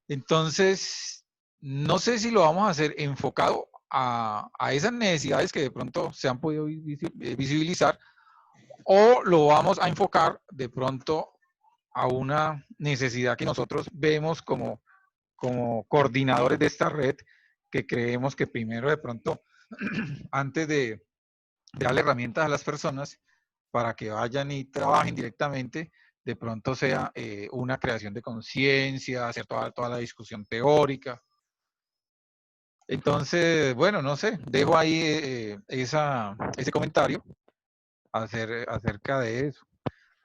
Entonces, no sé si lo vamos a hacer enfocado a esas necesidades que de pronto se han podido visibilizar, o lo vamos a enfocar de pronto a una necesidad que nosotros vemos como coordinadores de esta red, que creemos que primero de pronto, antes de darle herramientas a las personas para que vayan y trabajen directamente, de pronto sea una creación de conciencia, hacer toda la discusión teórica. Entonces, bueno, no sé, dejo ahí ese comentario acerca de eso.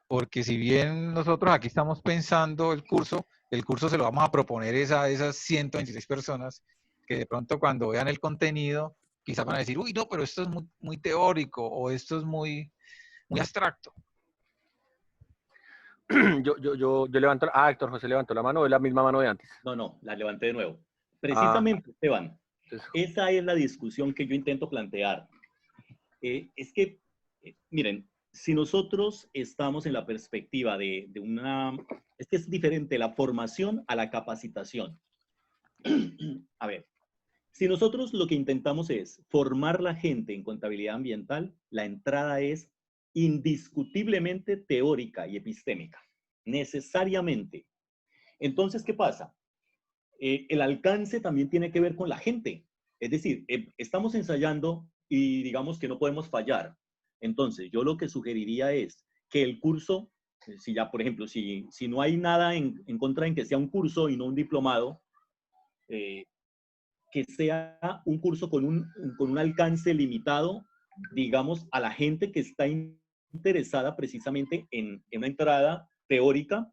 Porque si bien nosotros aquí estamos pensando el curso se lo vamos a proponer a esas 126 personas que de pronto cuando vean el contenido quizás van a decir, uy, no, pero esto es muy, muy teórico o esto es muy, muy abstracto. Yo levanto, Héctor José levantó la mano, es la misma mano de antes. No, la levanté de nuevo. Precisamente, Esteban, esa es la discusión que yo intento plantear. Es que, miren, si nosotros estamos en la perspectiva de una... Es que es diferente la formación a la capacitación. A ver, si nosotros lo que intentamos es formar la gente en contabilidad ambiental, la entrada es indiscutiblemente teórica y epistémica, necesariamente. Entonces, ¿qué pasa? El alcance también tiene que ver con la gente. Es decir, estamos ensayando y digamos que no podemos fallar. Entonces, yo lo que sugeriría es que el curso, si ya, por ejemplo, si no hay nada en contra en que sea un curso y no un diplomado, que sea un curso con un alcance limitado, digamos, a la gente que está interesada precisamente en una entrada teórica,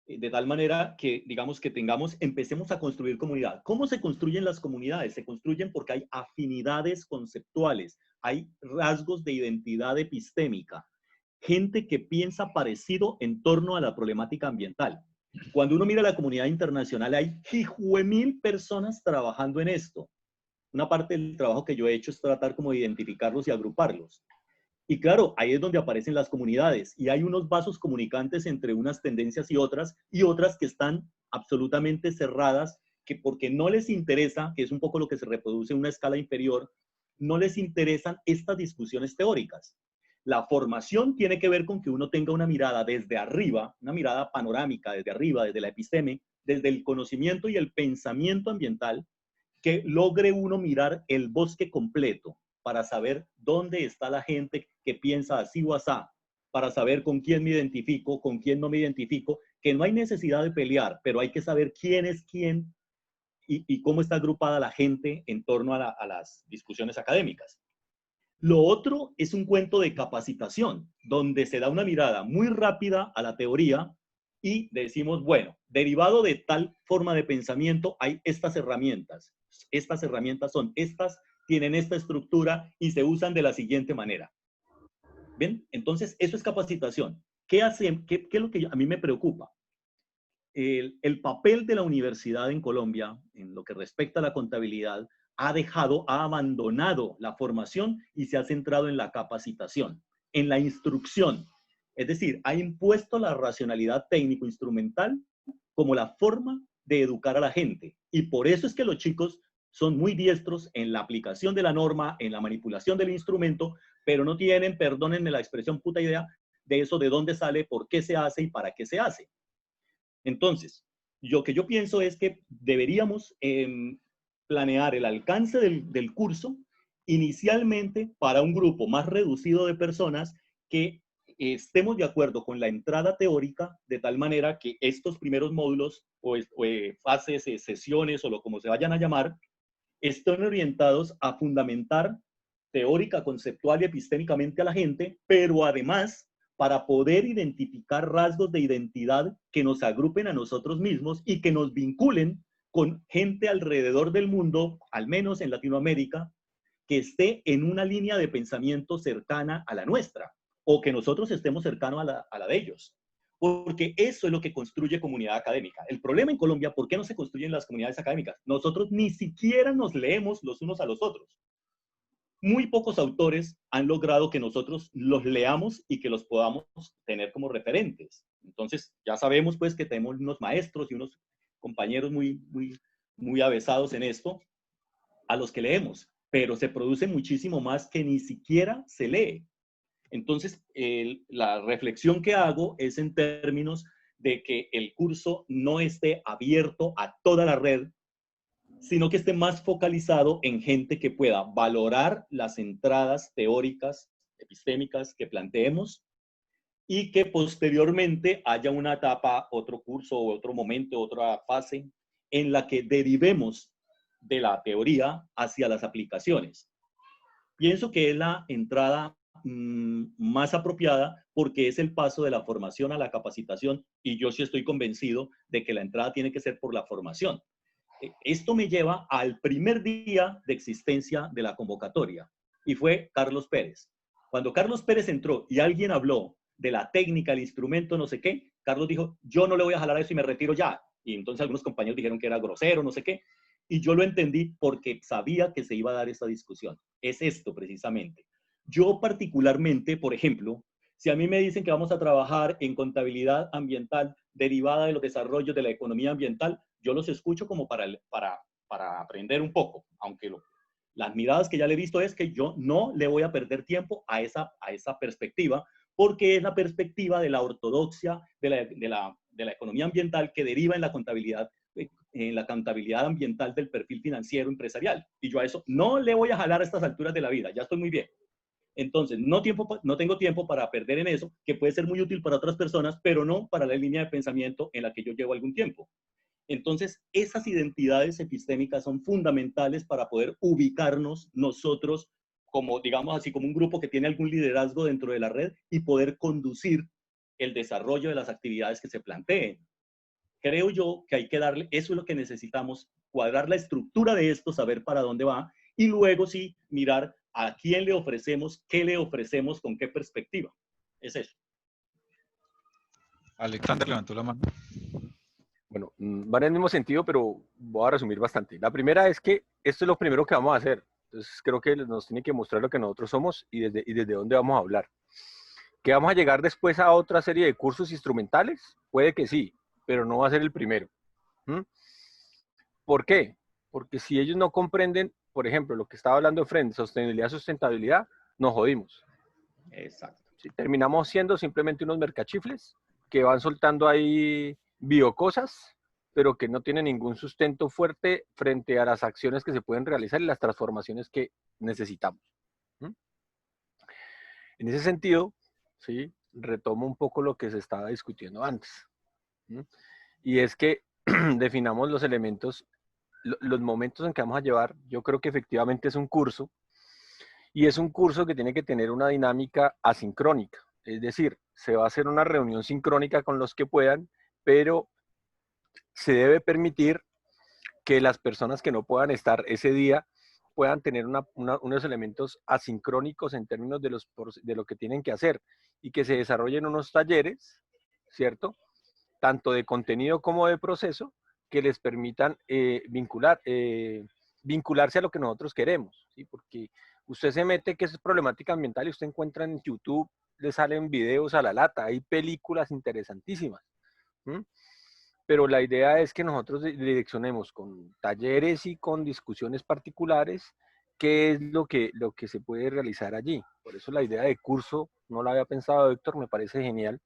de tal manera que, digamos, que empecemos a construir comunidad. ¿Cómo se construyen las comunidades? Se construyen porque hay afinidades conceptuales, hay rasgos de identidad epistémica, gente que piensa parecido en torno a la problemática ambiental. Cuando uno mira la comunidad internacional, hay 1000 personas trabajando en esto. Una parte del trabajo que yo he hecho es tratar como de identificarlos y agruparlos. Y claro, ahí es donde aparecen las comunidades y hay unos vasos comunicantes entre unas tendencias y otras que están absolutamente cerradas, que porque no les interesa, que es un poco lo que se reproduce en una escala inferior, no les interesan estas discusiones teóricas. La formación tiene que ver con que uno tenga una mirada desde arriba, una mirada panorámica desde arriba, desde la episteme, desde el conocimiento y el pensamiento ambiental, que logre uno mirar el bosque completo para saber dónde está la gente que piensa así o asá, para saber con quién me identifico, con quién no me identifico, que no hay necesidad de pelear, pero hay que saber quién es quién y cómo está agrupada la gente en torno a las discusiones académicas. Lo otro es un cuento de capacitación, donde se da una mirada muy rápida a la teoría y decimos, bueno, derivado de tal forma de pensamiento hay estas herramientas. Estas herramientas son estas, tienen esta estructura y se usan de la siguiente manera. ¿Bien? Entonces, eso es capacitación. ¿Qué hacen? ¿Qué es lo que a mí me preocupa? El papel de la universidad en Colombia, en lo que respecta a la contabilidad, ha abandonado la formación y se ha centrado en la capacitación, en la instrucción. Es decir, ha impuesto la racionalidad técnico-instrumental como la forma de educar a la gente. Y por eso es que los chicos son muy diestros en la aplicación de la norma, en la manipulación del instrumento, pero no tienen, perdónenme la expresión puta idea, de eso de dónde sale, por qué se hace y para qué se hace. Entonces, lo que yo pienso es que deberíamos planear el alcance del curso inicialmente para un grupo más reducido de personas que estemos de acuerdo con la entrada teórica, de tal manera que estos primeros módulos o fases, sesiones o como se vayan a llamar, estén orientados a fundamentar teórica, conceptual y epistémicamente a la gente, pero además para poder identificar rasgos de identidad que nos agrupen a nosotros mismos y que nos vinculen con gente alrededor del mundo, al menos en Latinoamérica, que esté en una línea de pensamiento cercana a la nuestra, o que nosotros estemos cercanos a la de ellos. Porque eso es lo que construye comunidad académica. El problema en Colombia, ¿por qué no se construyen las comunidades académicas? Nosotros ni siquiera nos leemos los unos a los otros. Muy pocos autores han logrado que nosotros los leamos y que los podamos tener como referentes. Entonces, ya sabemos pues que tenemos unos maestros y unos compañeros muy avesados en esto, a los que leemos, pero se produce muchísimo más que ni siquiera se lee. Entonces, la reflexión que hago es en términos de que el curso no esté abierto a toda la red, sino que esté más focalizado en gente que pueda valorar las entradas teóricas, epistémicas que planteemos, y que posteriormente haya una etapa, otro curso, otro momento, otra fase en la que derivemos de la teoría hacia las aplicaciones. Pienso que es la entrada más apropiada porque es el paso de la formación a la capacitación y yo sí estoy convencido de que la entrada tiene que ser por la formación. Esto me lleva al primer día de existencia de la convocatoria y fue Carlos Pérez. Cuando Carlos Pérez entró y alguien habló de la técnica, el instrumento, no sé qué, Carlos dijo, yo no le voy a jalar a eso y me retiro ya. Y entonces algunos compañeros dijeron que era grosero, no sé qué. Y yo lo entendí porque sabía que se iba a dar esta discusión. Es esto precisamente. Yo particularmente, por ejemplo, si a mí me dicen que vamos a trabajar en contabilidad ambiental derivada de los desarrollos de la economía ambiental, yo los escucho como para aprender un poco, aunque las miradas que ya le he visto es que yo no le voy a perder tiempo a esa perspectiva, porque es la perspectiva de la ortodoxia de la economía ambiental que deriva en la contabilidad ambiental del perfil financiero empresarial. Y yo a eso no le voy a jalar a estas alturas de la vida, ya estoy muy bien. Entonces, no tengo tiempo para perder en eso, que puede ser muy útil para otras personas, pero no para la línea de pensamiento en la que yo llevo algún tiempo. Entonces, esas identidades epistémicas son fundamentales para poder ubicarnos nosotros como, digamos así, como un grupo que tiene algún liderazgo dentro de la red y poder conducir el desarrollo de las actividades que se planteen. Creo yo que hay que darle, eso es lo que necesitamos, cuadrar la estructura de esto, saber para dónde va y luego sí mirar a quién le ofrecemos, qué le ofrecemos, con qué perspectiva. Es eso. Alexander levantó la mano. Bueno, van en el mismo sentido, pero voy a resumir bastante. La primera es que esto es lo primero que vamos a hacer. Entonces creo que nos tiene que mostrar lo que nosotros somos y desde dónde vamos a hablar. ¿Que vamos a llegar después a otra serie de cursos instrumentales? Puede que sí, pero no va a ser el primero. ¿Por qué? Porque si ellos no comprenden, por ejemplo, lo que estaba hablando Fred, sostenibilidad, sustentabilidad, nos jodimos. Exacto. ¿Sí? Terminamos siendo simplemente unos mercachifles que van soltando ahí biocosas, pero que no tienen ningún sustento fuerte frente a las acciones que se pueden realizar y las transformaciones que necesitamos. En ese sentido, ¿sí? Retomo un poco lo que se estaba discutiendo antes. Y es que definamos los elementos, los momentos en que vamos a llevar. Yo creo que efectivamente es un curso, y es un curso que tiene que tener una dinámica asincrónica. Es decir, se va a hacer una reunión sincrónica con los que puedan, pero se debe permitir que las personas que no puedan estar ese día puedan tener unos elementos asincrónicos en términos de lo que tienen que hacer y que se desarrollen unos talleres, ¿cierto? Tanto de contenido como de proceso, que les permitan vincularse a lo que nosotros queremos, ¿sí? Porque usted se mete que es problemática ambiental y usted encuentra en YouTube, le salen videos a la lata, hay películas interesantísimas. Pero la idea es que nosotros direccionemos con talleres y con discusiones particulares qué es lo que se puede realizar allí. Por eso la idea de curso, no la había pensado, Héctor, me parece genial,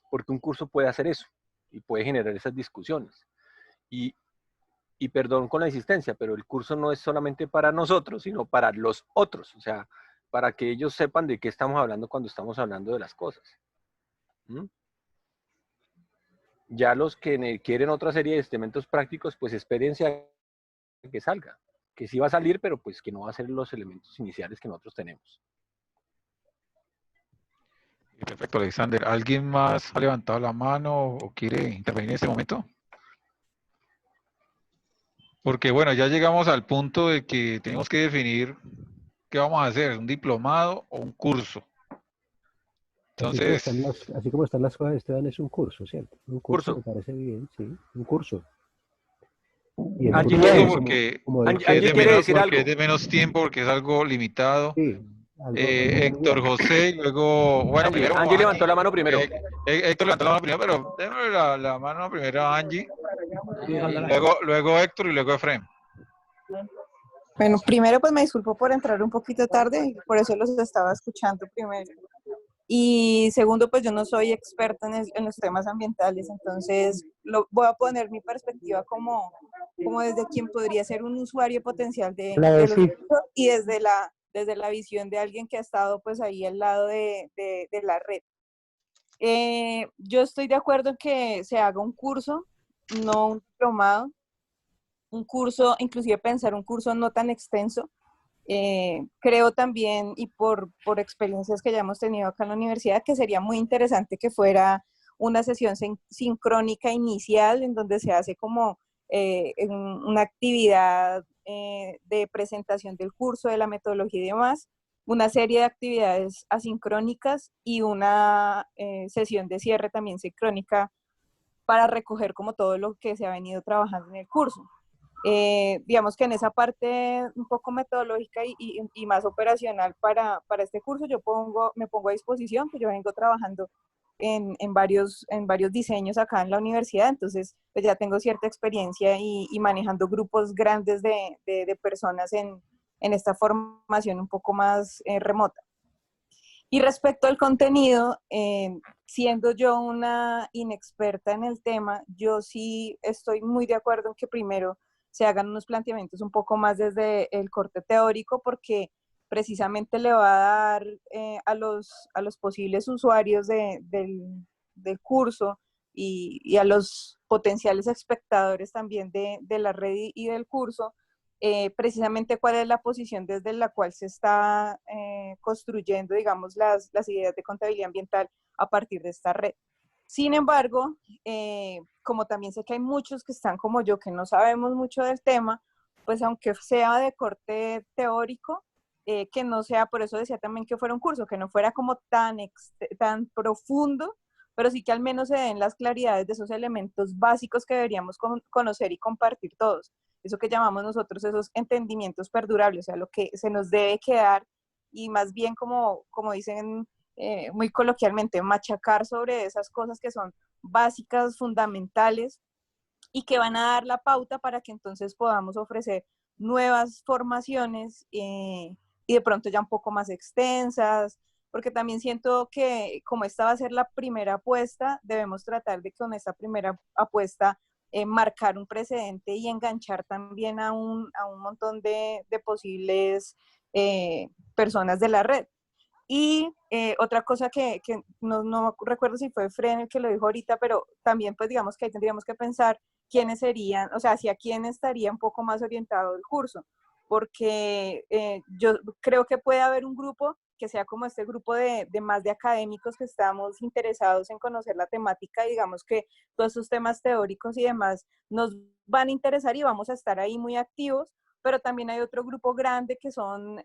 porque un curso puede hacer eso y puede generar esas discusiones. Y perdón con la insistencia, pero el curso no es solamente para nosotros, sino para los otros, o sea, para que ellos sepan de qué estamos hablando cuando estamos hablando de las cosas. Ya los que quieren otra serie de elementos prácticos, pues espérense a que salga, que sí va a salir, pero pues que no va a ser los elementos iniciales que nosotros tenemos. Perfecto, Alexander. ¿Alguien más ha levantado la mano o quiere intervenir en este momento? Porque bueno, ya llegamos al punto de que tenemos que definir qué vamos a hacer, un diplomado o un curso. Entonces, así como están las cosas, Esteban, es un curso, ¿cierto? Un curso. Me parece bien, sí, un curso. Y el Angie quiere, porque es de menos tiempo, porque es algo limitado. Sí, Héctor José, y luego, bueno, Angie levantó la mano primero. Héctor levantó la mano primero, pero démosle la mano primero a Angie, y luego Héctor y luego Efraín. Bueno, primero pues me disculpo por entrar un poquito tarde, por eso los estaba escuchando primero. Y segundo, pues yo no soy experta en los temas ambientales, entonces voy a poner mi perspectiva como desde quien podría ser un usuario potencial de los cursos y desde la visión de alguien que ha estado pues ahí al lado de la red. Yo estoy de acuerdo en que se haga un curso, no un diplomado, un curso, inclusive pensar un curso no tan extenso. Creo también, y por experiencias que ya hemos tenido acá en la universidad, que sería muy interesante que fuera una sesión sincrónica inicial en donde se hace como una actividad de presentación del curso, de la metodología y demás, una serie de actividades asincrónicas y una sesión de cierre también sincrónica para recoger como todo lo que se ha venido trabajando en el curso. Digamos que en esa parte un poco metodológica y más operacional para este curso, me pongo a disposición, que yo vengo trabajando en varios diseños acá en la universidad, entonces pues ya tengo cierta experiencia y manejando grupos grandes de personas en esta formación un poco más remota. Y respecto al contenido, siendo yo una inexperta en el tema, yo sí estoy muy de acuerdo en que primero se hagan unos planteamientos un poco más desde el corte teórico, porque precisamente le va a dar a los posibles usuarios del curso y a los potenciales espectadores también de la red y del curso, precisamente cuál es la posición desde la cual se está construyendo, digamos, las ideas de contabilidad ambiental a partir de esta red. Sin embargo, como también sé que hay muchos que están como yo, que no sabemos mucho del tema, pues aunque sea de corte teórico, que no sea, por eso decía también que fuera un curso, que no fuera como tan profundo, pero sí que al menos se den las claridades de esos elementos básicos que deberíamos conocer y compartir todos. Eso que llamamos nosotros esos entendimientos perdurables, o sea, lo que se nos debe quedar y más bien como dicen muy coloquialmente, machacar sobre esas cosas que son básicas, fundamentales y que van a dar la pauta para que entonces podamos ofrecer nuevas formaciones y de pronto ya un poco más extensas, porque también siento que como esta va a ser la primera apuesta, debemos tratar de con esta primera apuesta marcar un precedente y enganchar también a un montón de posibles personas de la red. Y otra cosa que no recuerdo si fue Fren el que lo dijo ahorita, pero también pues digamos que ahí tendríamos que pensar quiénes serían, o sea, hacia quién estaría un poco más orientado el curso, porque yo creo que puede haber un grupo que sea como este grupo de más de académicos que estamos interesados en conocer la temática, y digamos que todos estos temas teóricos y demás nos van a interesar y vamos a estar ahí muy activos, pero también hay otro grupo grande que son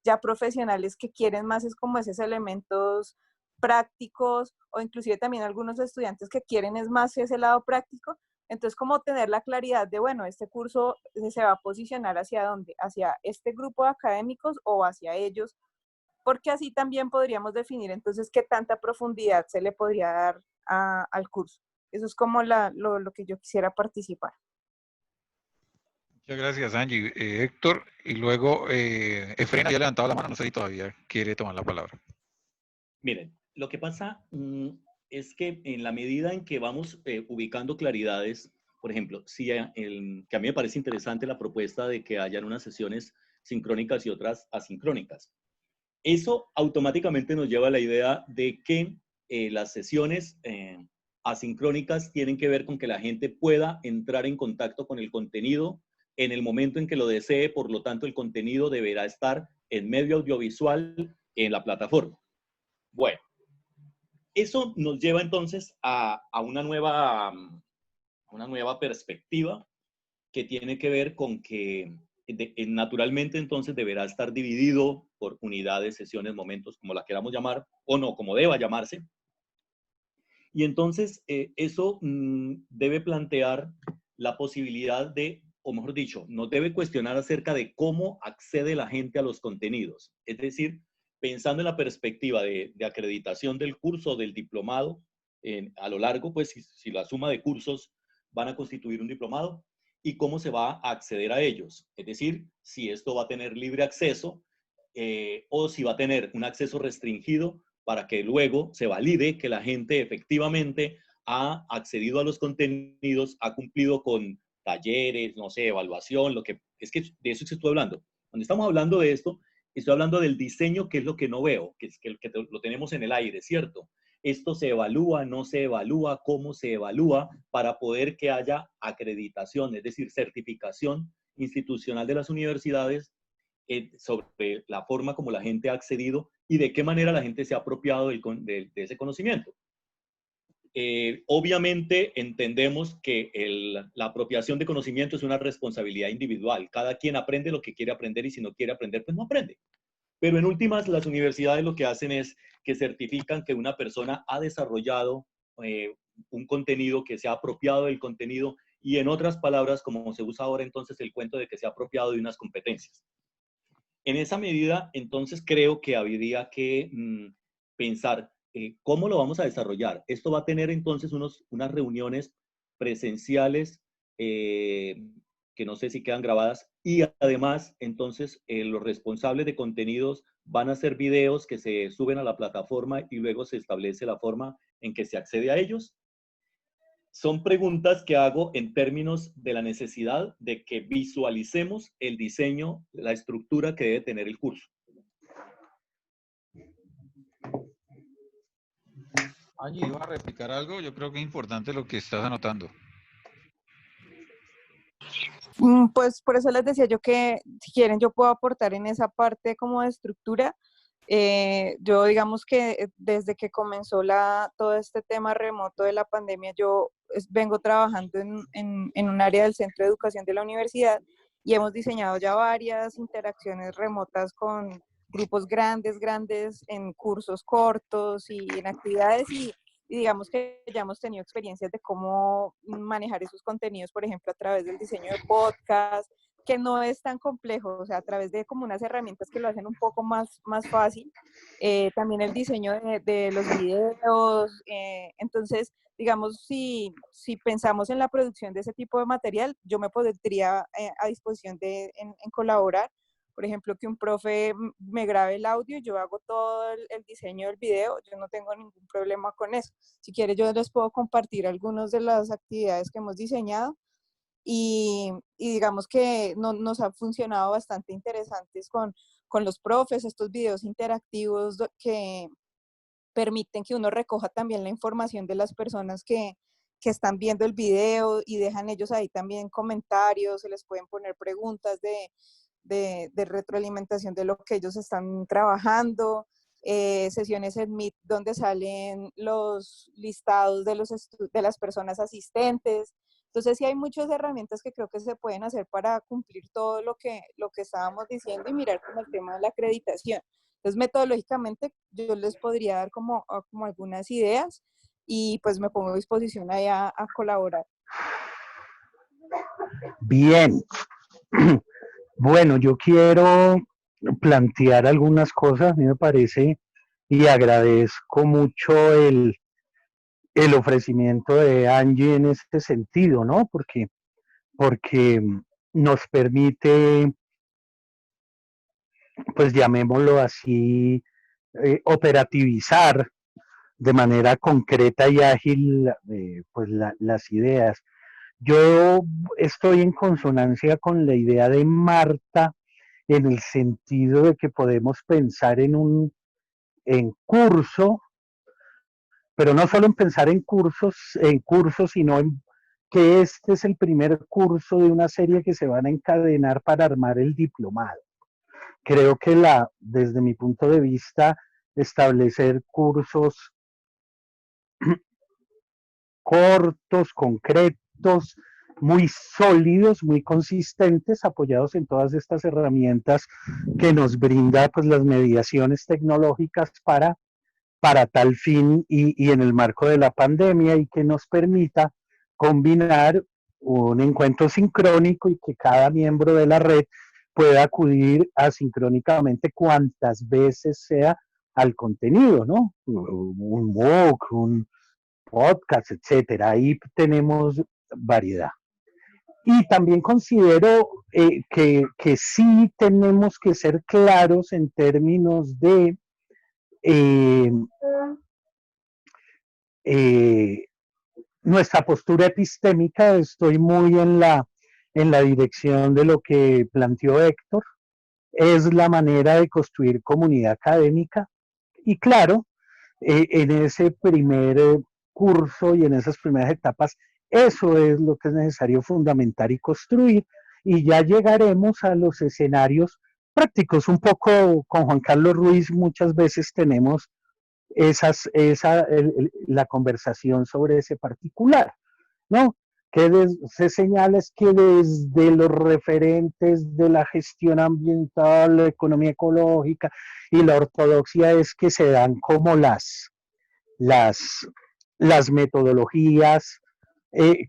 ya profesionales que quieren más es como esos elementos prácticos, o inclusive también algunos estudiantes que quieren es más ese lado práctico. Entonces, como tener la claridad de, bueno, este curso se va a posicionar hacia dónde, hacia este grupo de académicos o hacia ellos, porque así también podríamos definir entonces qué tanta profundidad se le podría dar al curso. Eso es como lo que yo quisiera participar. Muchas gracias, Angie. Héctor, y luego Efraín había levantado la mano, no sé si todavía quiere tomar la palabra. Miren, lo que pasa es que en la medida en que vamos ubicando claridades, por ejemplo, que a mí me parece interesante la propuesta de que hayan unas sesiones sincrónicas y otras asincrónicas. Eso automáticamente nos lleva a la idea de que las sesiones asincrónicas tienen que ver con que la gente pueda entrar en contacto con el contenido en el momento en que lo desee, por lo tanto el contenido deberá estar en medio audiovisual en la plataforma. Bueno, eso nos lleva entonces a una nueva perspectiva que tiene que ver con que naturalmente entonces deberá estar dividido por unidades, sesiones, momentos, como la queramos llamar, o no, como deba llamarse. Y entonces eso debe plantear la posibilidad de, o mejor dicho, nos debe cuestionar acerca de cómo accede la gente a los contenidos. Es decir, pensando en la perspectiva de acreditación del curso, del diplomado, a lo largo, pues si la suma de cursos van a constituir un diplomado, y cómo se va a acceder a ellos. Es decir, si esto va a tener libre acceso o si va a tener un acceso restringido para que luego se valide que la gente efectivamente ha accedido a los contenidos, ha cumplido con talleres, no sé, evaluación, es que de eso estoy hablando. Cuando estamos hablando de esto, estoy hablando del diseño, que es lo que no veo, que lo tenemos en el aire, ¿cierto? esto se evalúa, no se evalúa, cómo se evalúa, para poder que haya acreditación, es decir, certificación institucional de las universidades sobre la forma como la gente ha accedido y de qué manera la gente se ha apropiado de ese conocimiento. Obviamente entendemos que la apropiación de conocimiento es una responsabilidad individual. Cada quien aprende lo que quiere aprender y si no quiere aprender, pues no aprende. Pero en últimas, las universidades lo que hacen es que certifican que una persona ha desarrollado un contenido, que se ha apropiado del contenido y en otras palabras, como se usa ahora entonces el cuento de que se ha apropiado de unas competencias. En esa medida, entonces creo que habría que pensar cómo lo vamos a desarrollar. Esto va a tener entonces unas reuniones presenciales que no sé si quedan grabadas y además entonces los responsables de contenidos van a hacer videos que se suben a la plataforma y luego se establece la forma en que se accede a ellos. Son preguntas que hago en términos de la necesidad de que visualicemos el diseño, la estructura que debe tener el curso. Angie, ¿iba a replicar algo? Yo creo que es importante lo que estás anotando. Pues por eso les decía yo que si quieren yo puedo aportar en esa parte como de estructura. Yo digamos que desde que comenzó todo este tema remoto de la pandemia, yo vengo trabajando en un área del Centro de Educación de la universidad y hemos diseñado ya varias interacciones remotas con grupos grandes en cursos cortos y en actividades y digamos que ya hemos tenido experiencias de cómo manejar esos contenidos, por ejemplo, a través del diseño de podcast, que no es tan complejo, o sea, a través de como unas herramientas que lo hacen un poco más fácil. También el diseño de los videos. Entonces, digamos, si pensamos en la producción de ese tipo de material, yo me pondría a disposición en colaborar. Por ejemplo, que un profe me grabe el audio y yo hago todo el diseño del video, yo no tengo ningún problema con eso. Si quiere, yo les puedo compartir algunas de las actividades que hemos diseñado y digamos que nos ha funcionado bastante interesantes con los profes, estos videos interactivos que permiten que uno recoja también la información de las personas que están viendo el video y dejan ellos ahí también comentarios, se les pueden poner preguntas de retroalimentación de lo que ellos están trabajando, sesiones en Meet donde salen los listados de las personas asistentes. Entonces sí hay muchas herramientas que creo que se pueden hacer para cumplir todo lo que estábamos diciendo y mirar como el tema de la acreditación. Entonces metodológicamente yo les podría dar como algunas ideas y pues me pongo a disposición ahí a colaborar. Bien. Bueno, yo quiero plantear algunas cosas, a mí me parece, y agradezco mucho el ofrecimiento de Angie en este sentido, ¿no? Porque nos permite, pues llamémoslo así, operativizar de manera concreta y ágil pues las ideas. Yo estoy en consonancia con la idea de Marta en el sentido de que podemos pensar en curso, pero no solo en pensar en cursos, sino en que este es el primer curso de una serie que se van a encadenar para armar el diplomado. Creo que desde mi punto de vista, establecer cursos cortos, concretos, muy sólidos, muy consistentes, apoyados en todas estas herramientas que nos brinda pues las mediaciones tecnológicas para tal fin y en el marco de la pandemia y que nos permita combinar un encuentro sincrónico y que cada miembro de la red pueda acudir asincrónicamente cuantas veces sea al contenido, ¿no? Un MOOC, un podcast, etcétera. Ahí tenemos variedad. Y también considero que sí tenemos que ser claros en términos de nuestra postura epistémica. Estoy muy en la dirección de lo que planteó Héctor. Es la manera de construir comunidad académica. Y claro, en ese primer curso y en esas primeras etapas, eso es lo que es necesario fundamentar y construir, y ya llegaremos a los escenarios prácticos. Un poco con Juan Carlos Ruiz muchas veces tenemos la conversación sobre ese particular, ¿no? Se señala es que desde los referentes de la gestión ambiental, la economía ecológica y la ortodoxia es que se dan como las, las metodologías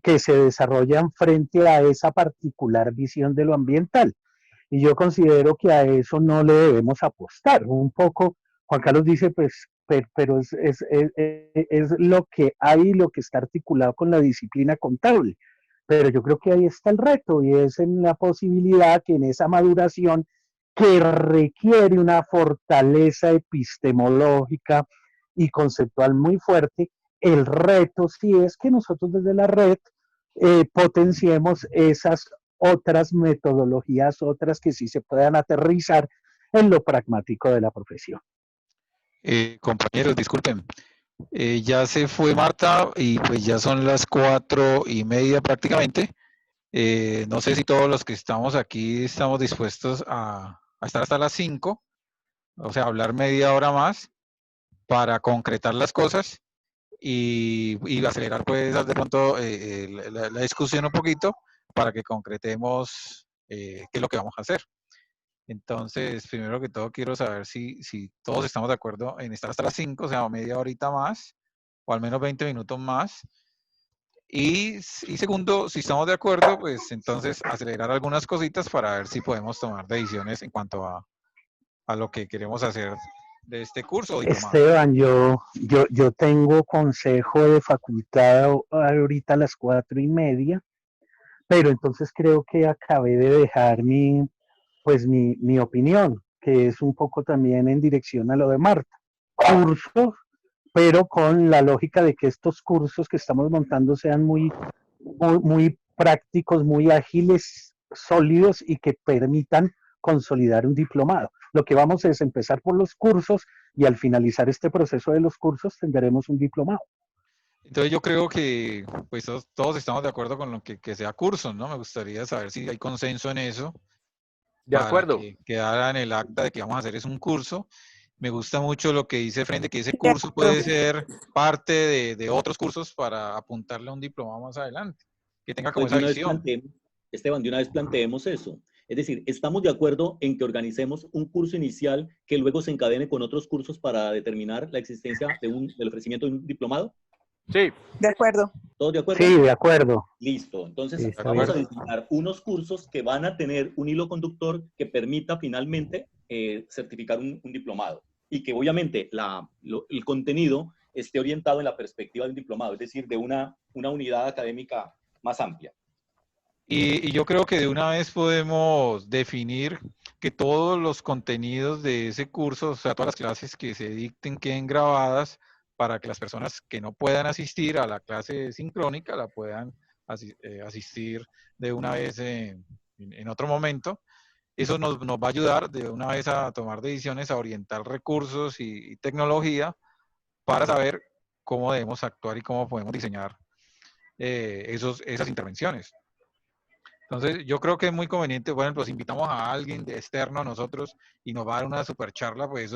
que se desarrollan frente a esa particular visión de lo ambiental. Y yo considero que a eso no le debemos apostar. Un poco, Juan Carlos dice, pues, pero es lo que hay, lo que está articulado con la disciplina contable. Pero yo creo que ahí está el reto y es en la posibilidad que en esa maduración que requiere una fortaleza epistemológica y conceptual muy fuerte, el reto sí es que nosotros desde la red potenciemos esas otras metodologías, otras que sí se puedan aterrizar en lo pragmático de la profesión. Compañeros, disculpen. Ya se fue Marta y pues ya son las 4:30 prácticamente. No sé si todos los que estamos aquí estamos dispuestos a estar hasta las 5, o sea, hablar media hora más para concretar las cosas y acelerar pues de pronto la discusión un poquito para que concretemos qué es lo que vamos a hacer. Entonces, primero que todo, quiero saber si todos estamos de acuerdo en estar hasta las 5, o sea, media horita más, o al menos 20 minutos más. Y segundo, si estamos de acuerdo, pues entonces acelerar algunas cositas para ver si podemos tomar decisiones en cuanto a lo que queremos hacer de este curso o diplomado. Esteban, yo tengo consejo de facultad ahorita a las 4:30, pero entonces creo que acabé de dejar mi opinión, que es un poco también en dirección a lo de Marta. Cursos, pero con la lógica de que estos cursos que estamos montando sean muy prácticos, muy ágiles, sólidos y que permitan consolidar un diplomado. Lo que vamos es empezar por los cursos y al finalizar este proceso de los cursos tendremos un diplomado. Entonces yo creo que pues todos estamos de acuerdo con lo que sea curso, ¿no? Me gustaría saber si hay consenso en eso. De acuerdo. Para que quedara en el acta de que vamos a hacer es un curso. Me gusta mucho lo que dice Frente, que ese curso puede ser parte de otros cursos para apuntarle a un diplomado más adelante, que tenga como Pues esa visión. Esteban, de una vez planteemos eso. Es decir, estamos de acuerdo en que organicemos un curso inicial que luego se encadene con otros cursos para determinar la existencia del ofrecimiento de un diplomado. Sí. De acuerdo. ¿Todos de acuerdo? Sí, de acuerdo. Listo. Entonces, Sí, vamos a diseñar unos cursos que van a tener un hilo conductor que permita finalmente certificar un diplomado. Y que obviamente el contenido esté orientado en la perspectiva de un diplomado, es decir, de una unidad académica más amplia. Y yo creo que de una vez podemos definir que todos los contenidos de ese curso, o sea, todas las clases que se dicten queden grabadas para que las personas que no puedan asistir a la clase sincrónica la puedan asistir de una vez en otro momento. Eso nos va a ayudar de una vez a tomar decisiones, a orientar recursos y tecnología para saber cómo debemos actuar y cómo podemos diseñar esas intervenciones. Entonces, yo creo que es muy conveniente, bueno, pues invitamos a alguien de externo a nosotros y nos va a dar una super charla, pues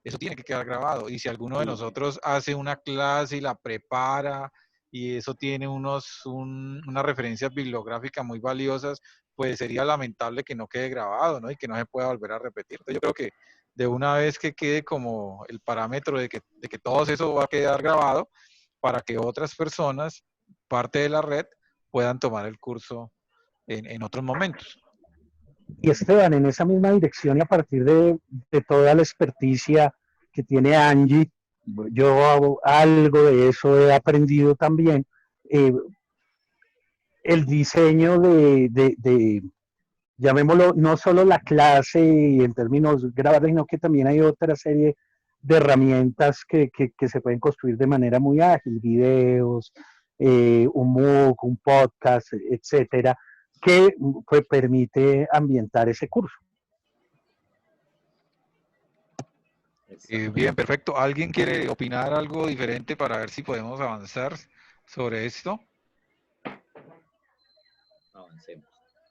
eso tiene que quedar grabado. Y si alguno de nosotros hace una clase y la prepara y eso tiene unas referencias bibliográficas muy valiosas, pues sería lamentable que no quede grabado, ¿no? Y que no se pueda volver a repetir. Entonces, yo creo que de una vez que quede como el parámetro de que todo eso va a quedar grabado para que otras personas, parte de la red, puedan tomar el curso en otros momentos. Y Esteban, en esa misma dirección y a partir de toda la experticia que tiene Angie, yo algo de eso he aprendido también. El diseño llamémoslo, no solo la clase en términos grabados, sino que también hay otra serie de herramientas que se pueden construir de manera muy ágil, videos, un MOOC, un podcast, etcétera, que pues, permite ambientar ese curso. Bien, perfecto. ¿Alguien quiere opinar algo diferente para ver si podemos avanzar sobre esto? Avancemos.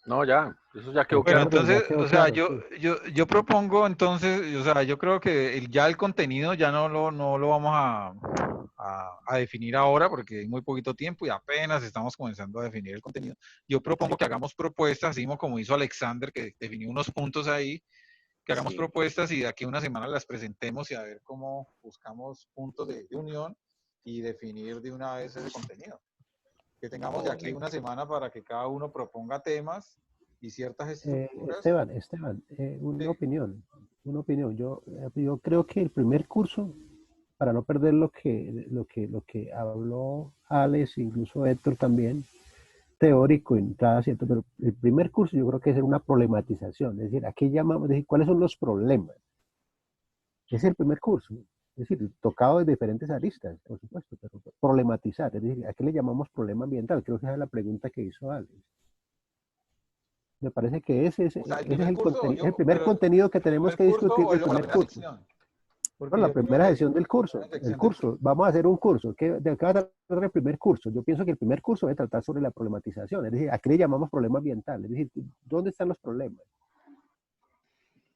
No, ya, eso ya quedó Bueno, claro. entonces, Ya quedó o sea, claro, yo propongo entonces, o sea, yo creo que ya el contenido ya no lo vamos a definir ahora porque hay muy poquito tiempo y apenas estamos comenzando a definir el contenido. Yo propongo que hagamos propuestas, así como hizo Alexander, que definió unos puntos ahí, que hagamos Sí. propuestas y de aquí a una semana las presentemos y a ver cómo buscamos puntos de unión y definir de una vez ese contenido. Que tengamos de aquí a una semana para que cada uno proponga temas y ciertas estructuras. Esteban, Sí. una opinión. Yo creo que el primer curso, para no perder lo que habló Alex, incluso Héctor también, teórico, entrada, ¿cierto? Pero el primer curso yo creo que es una problematización, es decir, aquí llamamos, es decir, ¿cuáles son los problemas? Ese es el primer curso, es decir, tocado de diferentes aristas, por supuesto, pero problematizar, es decir, ¿a qué le llamamos problema ambiental? Creo que esa es la pregunta que hizo Alex. Me parece que ese O sea, el es primer el curso, contenido, el primer contenido que tenemos primer que curso discutir o del la primer primera curso. sección. No, Porque la yo creo primera que sesión del curso, primera el sección del curso, vamos a hacer un curso, ¿de qué va a tratar el primer curso? Yo pienso que el primer curso debe tratar sobre la problematización, es decir, ¿a qué le llamamos problema ambiental? Es decir, ¿dónde están los problemas?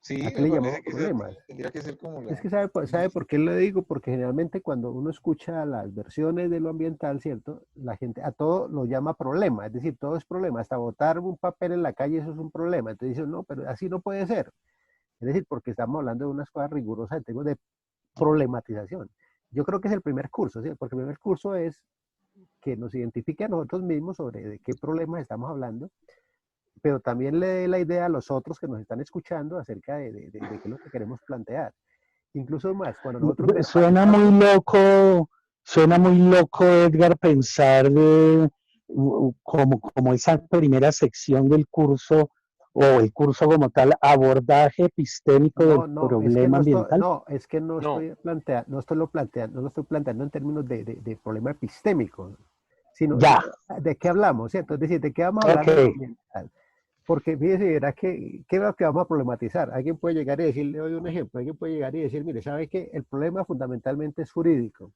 Sí, ¿A qué me le parece llamamos que problemas? tendría que ser como Es la... que sabe por qué le digo, porque generalmente cuando uno escucha las versiones de lo ambiental, ¿cierto? La gente a todo lo llama problema, es decir, todo es problema, hasta botar un papel en la calle eso es un problema, entonces dicen, no, pero así no puede ser, es decir, porque estamos hablando de unas cosas rigurosas en términos de problematización. Yo creo que es el primer curso, ¿sí? Porque el primer curso es que nos identifique a nosotros mismos sobre de qué problemas estamos hablando, pero también le dé la idea a los otros que nos están escuchando acerca de qué es lo que queremos plantear. Incluso más, cuando nosotros Suena muy loco, Edgar, pensar como esa primera sección del curso o el curso como tal, abordaje epistémico del problema ambiental. Es que no No, estoy planteando, no lo estoy planteando en términos de problema epistémico, sino Ya, de qué hablamos, ¿cierto? Es decir, de qué vamos a hablar de lo ok. ambiental. Porque fíjese, verá ¿qué es lo que vamos a problematizar? Alguien puede llegar y decirle, doy un ejemplo, alguien puede llegar y decir, mire, ¿sabe qué? El problema fundamentalmente es jurídico.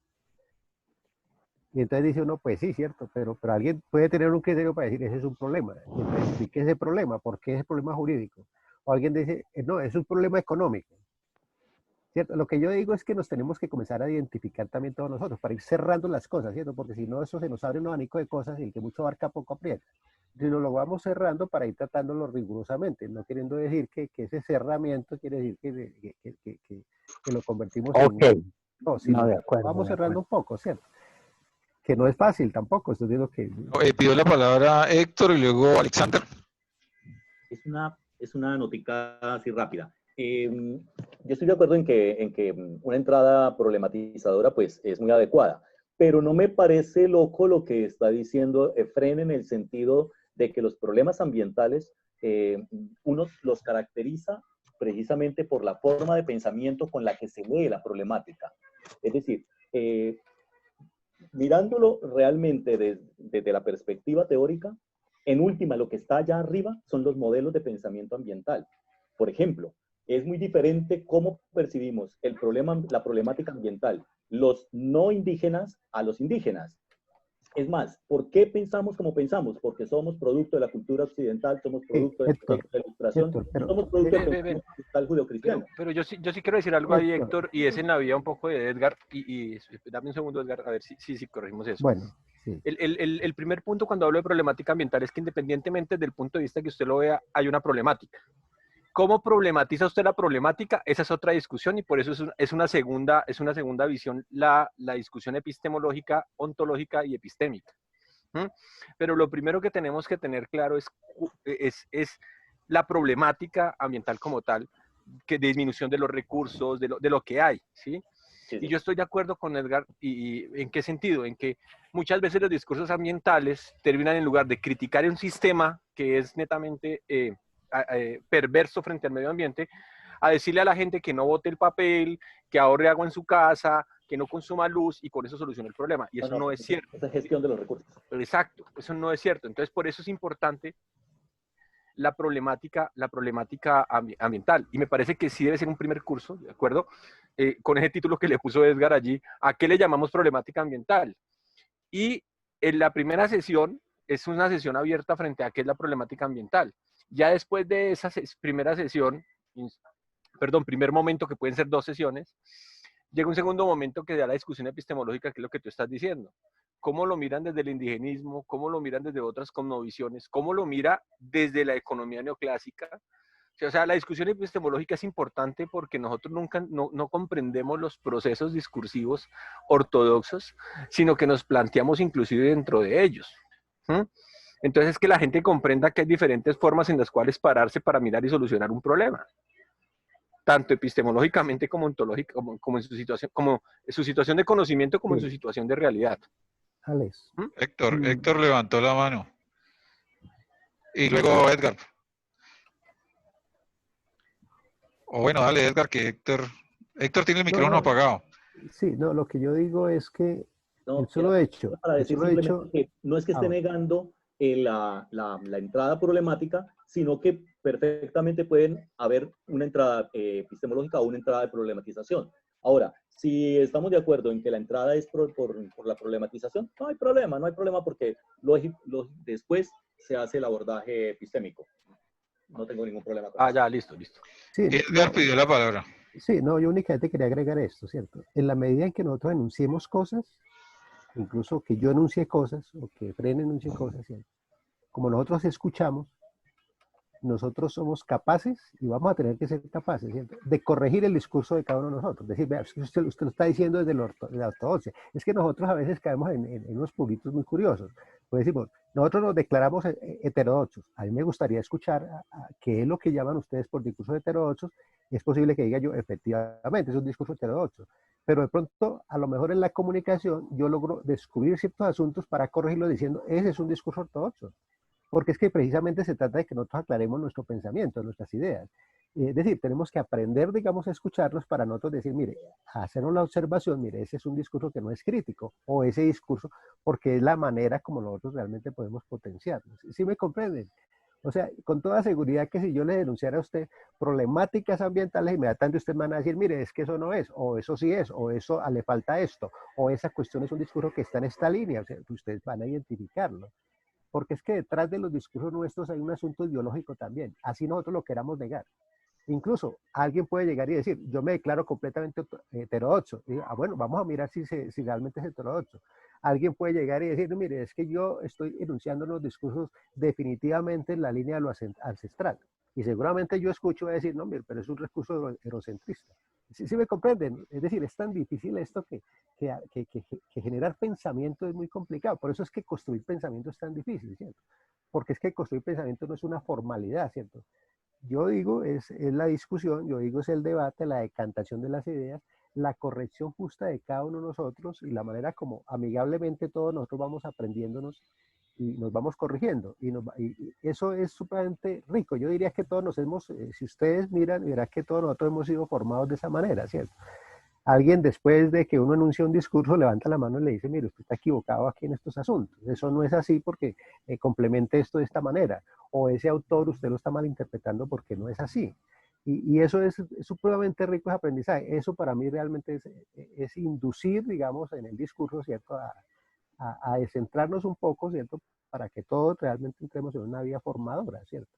Y entonces dice uno, pues sí, cierto, pero alguien puede tener un criterio para decir, ese es un problema. Y entonces explique ese problema, ¿por qué es el problema jurídico? O alguien dice, no, es un problema económico. ¿Cierto? Lo que yo digo es que nos tenemos que comenzar a identificar también todos nosotros para ir cerrando las cosas, ¿cierto? Porque si no, eso se nos abre un abanico de cosas y el que mucho abarca poco aprieta. Entonces nos lo vamos cerrando para ir tratándolo rigurosamente, no queriendo decir que ese cerramiento quiere decir que lo convertimos Ok, en... No, no, sino de que lo acuerdo, vamos de cerrando acuerdo. un poco, ¿cierto? Que no es fácil tampoco, esto digo que... Pido la palabra a Héctor y luego Alexander. Es una notica así rápida. Yo estoy de acuerdo en que una entrada problematizadora pues es muy adecuada, pero no me parece loco lo que está diciendo Efren en el sentido de que los problemas ambientales uno los caracteriza precisamente por la forma de pensamiento con la que se lee la problemática. Es decir, mirándolo realmente desde la perspectiva teórica, en última, lo que está allá arriba son los modelos de pensamiento ambiental. Por ejemplo, es muy diferente cómo percibimos la problemática ambiental, los no indígenas a los indígenas. Es más, ¿por qué pensamos como pensamos? Porque somos producto de la cultura occidental, somos Sí, producto de la ilustración y pero... somos producto del ven. pensamiento ambiental judeocristiano. Pero yo sí quiero decir algo ahí, Héctor, Héctor, y es en la vía un poco de Edgar, y dame un segundo, Edgar, a ver si corregimos eso. bueno, sí. El primer punto cuando hablo de problemática ambiental es que independientemente del punto de vista que usted lo vea, hay una problemática. ¿Cómo problematiza usted la problemática? Esa es otra discusión y por eso es una segunda visión la discusión epistemológica, ontológica y epistémica. ¿Mm? Pero lo primero que tenemos que tener claro es la problemática ambiental como tal, que disminución de los recursos, de lo que hay, ¿sí? Sí, Y sí. yo estoy de acuerdo con Edgar, y ¿en qué sentido? En que muchas veces los discursos ambientales terminan en lugar de criticar un sistema que es netamente perverso frente al medio ambiente, a decirle a la gente que no bote el papel, que ahorre agua en su casa, que no consuma luz y con eso soluciona el problema. Y eso no es cierto. Esa gestión de los recursos. Exacto, eso no es cierto. Entonces, por eso es importante la problemática ambiental. Y me parece que sí debe ser un primer curso, ¿de acuerdo? Con ese título que le puso Edgar allí, ¿a qué le llamamos problemática ambiental? Y en la primera sesión es una sesión abierta frente a qué es la problemática ambiental. Ya después de esa primera sesión, primer momento, que pueden ser 2 sesiones, llega un segundo momento que da la discusión epistemológica, que es lo que tú estás diciendo. ¿Cómo lo miran desde el indigenismo? ¿Cómo lo miran desde otras cosmovisiones? ¿Cómo lo mira desde la economía neoclásica? O sea, la discusión epistemológica es importante porque nosotros nunca no comprendemos los procesos discursivos ortodoxos, sino que nos planteamos inclusive dentro de ellos. Entonces, es que la gente comprenda que hay diferentes formas en las cuales pararse para mirar y solucionar un problema, tanto epistemológicamente como ontológica, como en su situación de conocimiento, como en su situación de realidad. Alex. Héctor levantó la mano. Y luego Edgar. O bueno, dale Edgar, que Héctor tiene el micrófono apagado. Sí, no, lo que yo digo es que No, el solo hecho... para decir simplemente que no es que esté bueno. negando la entrada problemática, sino que perfectamente pueden haber una entrada epistemológica o una entrada de problematización. Ahora, si estamos de acuerdo en que la entrada es por la problematización, no hay problema porque después se hace el abordaje epistémico. No tengo ningún problema con eso. Ya, listo. Sí, Edgar pidió la palabra. Sí, no, yo únicamente quería agregar esto, ¿cierto? En la medida en que nosotros enunciemos cosas, incluso que yo enuncie cosas o que Fren enuncie cosas, ¿cierto? Como nosotros escuchamos, nosotros somos capaces, y vamos a tener que ser capaces, ¿cierto?, de corregir el discurso de cada uno de nosotros. Decir, vea, usted lo está diciendo desde la ortodoxia. Es que nosotros a veces caemos en unos puntos muy curiosos. Pues decimos, nosotros nos declaramos heterodoxos. A mí me gustaría escuchar qué es lo que llaman ustedes por discurso heterodoxos. Es posible que diga yo, efectivamente, es un discurso heterodoxo. Pero de pronto, a lo mejor en la comunicación, yo logro descubrir ciertos asuntos para corregirlo diciendo, ese es un discurso ortodoxo. Porque es que precisamente se trata de que nosotros aclaremos nuestro pensamiento, nuestras ideas. Es decir, tenemos que aprender, digamos, a escucharnos para nosotros decir, mire, hacernos la observación, mire, ese es un discurso que no es crítico, o ese discurso, porque es la manera como nosotros realmente podemos potenciarnos. ¿Sí me comprenden? O sea, con toda seguridad que si yo le denunciara a usted problemáticas ambientales, inmediatamente usted me van a decir, mire, es que eso no es, o eso sí es, o eso le falta esto, o esa cuestión es un discurso que está en esta línea, o sea, ustedes van a identificarlo. Porque es que detrás de los discursos nuestros hay un asunto ideológico también, así nosotros lo queramos negar. Incluso alguien puede llegar y decir, yo me declaro completamente heterodoxo. Y, bueno, vamos a mirar si realmente es heterodoxo. Alguien puede llegar y decir, mire, es que yo estoy enunciando los discursos definitivamente en la línea de lo ancestral. Y seguramente yo escucho y voy a decir, no, mire, pero es un discurso eurocentrista. ¿Sí me comprenden? Es decir, es tan difícil esto que generar pensamiento es muy complicado. Por eso es que construir pensamiento es tan difícil, ¿cierto? Porque es que construir pensamiento no es una formalidad, ¿cierto? Yo digo, es la discusión, yo digo, es el debate, la decantación de las ideas, la corrección justa de cada uno de nosotros y la manera como amigablemente todos nosotros vamos aprendiéndonos y nos vamos corrigiendo. Y eso es sumamente rico. Yo diría que todos nos hemos, si ustedes miran, verán que todos nosotros hemos sido formados de esa manera, ¿cierto? Alguien después de que uno enuncia un discurso levanta la mano y le dice, mire, usted está equivocado aquí en estos asuntos. Eso no es así porque complemente esto de esta manera. O ese autor usted lo está malinterpretando porque no es así. Y eso es supremamente rico, ese aprendizaje. Eso para mí realmente es inducir, digamos, en el discurso, ¿cierto?, a descentrarnos un poco, ¿cierto?, para que todos realmente entremos en una vía formadora, ¿cierto?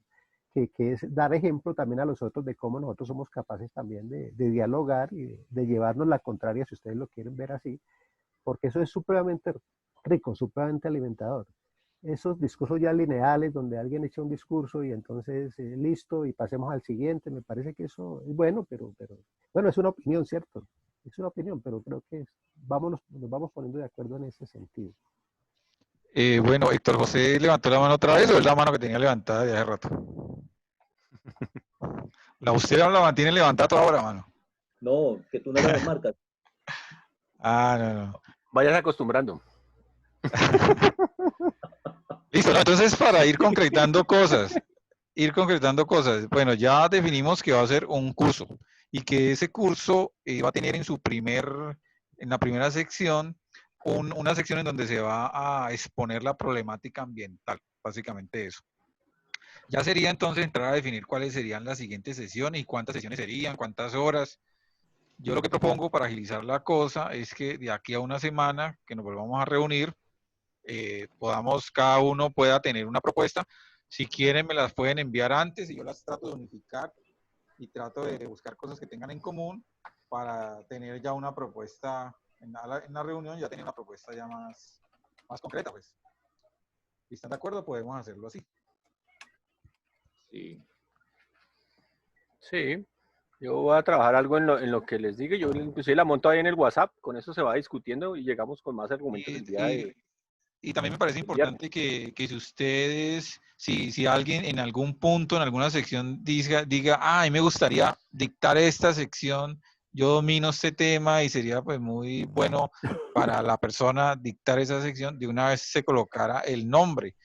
Que es dar ejemplo también a los otros de cómo nosotros somos capaces también de dialogar y de llevarnos la contraria, si ustedes lo quieren ver así, porque eso es supremamente rico, supremamente alimentador. Esos discursos ya lineales, donde alguien echa un discurso y entonces listo y pasemos al siguiente, me parece que eso es bueno, pero bueno, es una opinión, ¿cierto? Es una opinión, pero creo que nos vamos poniendo de acuerdo en ese sentido. Bueno, Héctor José levantó la mano otra vez, o es la mano que tenía levantada de hace rato. Usted la mantiene levantada toda hora, mano. No, que tú no la desmarcas. No. Vayas acostumbrando. Listo, entonces para ir concretando cosas, bueno, ya definimos que va a ser un curso y que ese curso va a tener en la primera sección, una sección en donde se va a exponer la problemática ambiental, básicamente eso. Ya sería entonces entrar a definir cuáles serían las siguientes sesiones y cuántas sesiones serían, cuántas horas. Yo lo que propongo para agilizar la cosa es que de aquí a una semana que nos volvamos a reunir, podamos, cada uno pueda tener una propuesta. Si quieren me las pueden enviar antes y yo las trato de unificar y trato de buscar cosas que tengan en común para tener ya una propuesta, en la reunión ya tener una propuesta ya más concreta, pues. Si están de acuerdo, podemos hacerlo así. Sí. Sí, yo voy a trabajar algo en lo que les diga. Yo inclusive la monto ahí en el WhatsApp, con eso se va discutiendo y llegamos con más argumentos el día de... Y también me parece importante que si ustedes, si alguien en algún punto, en alguna sección diga, ah, a mí me gustaría dictar esta sección, yo domino este tema y sería pues muy bueno para la persona dictar esa sección, de una vez se colocara el nombre,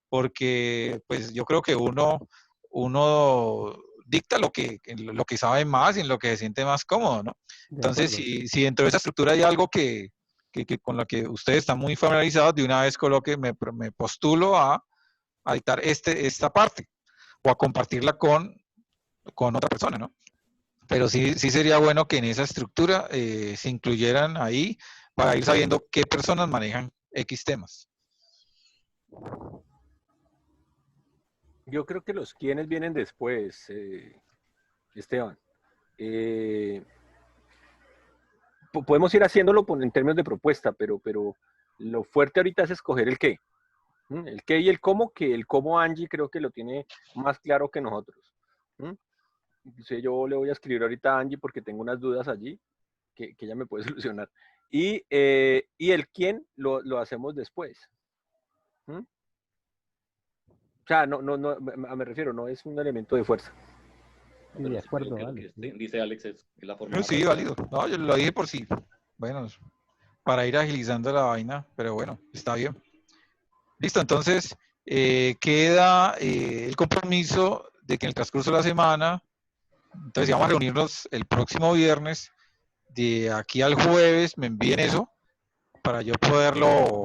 porque pues yo creo que uno dicta lo que sabe más y en lo que se siente más cómodo, ¿no? Entonces, si dentro de esa estructura hay algo que con lo que ustedes están muy familiarizados, de una vez coloque, me postulo a dictar esta parte o a compartirla con otra persona, ¿no? Pero sí sería bueno que en esa estructura se incluyeran ahí para ir sabiendo qué personas manejan X temas. Yo creo que los quienes vienen después, Esteban. Podemos ir haciéndolo en términos de propuesta, pero lo fuerte ahorita es escoger el qué. El qué y el cómo, que el cómo Angie creo que lo tiene más claro que nosotros. Entonces yo le voy a escribir ahorita a Angie porque tengo unas dudas allí que ella me puede solucionar. Y el quién lo hacemos después. O sea, no, me refiero, no es un elemento de fuerza. Sí, de acuerdo, que Alex. dice Alex es la forma No, más sí, rápida. válido. No, yo lo dije por sí. Bueno, para ir agilizando la vaina, pero bueno, está bien. Listo, entonces queda el compromiso de que en el transcurso de la semana, entonces vamos a reunirnos el próximo viernes, de aquí al jueves, me envíen eso para yo poderlo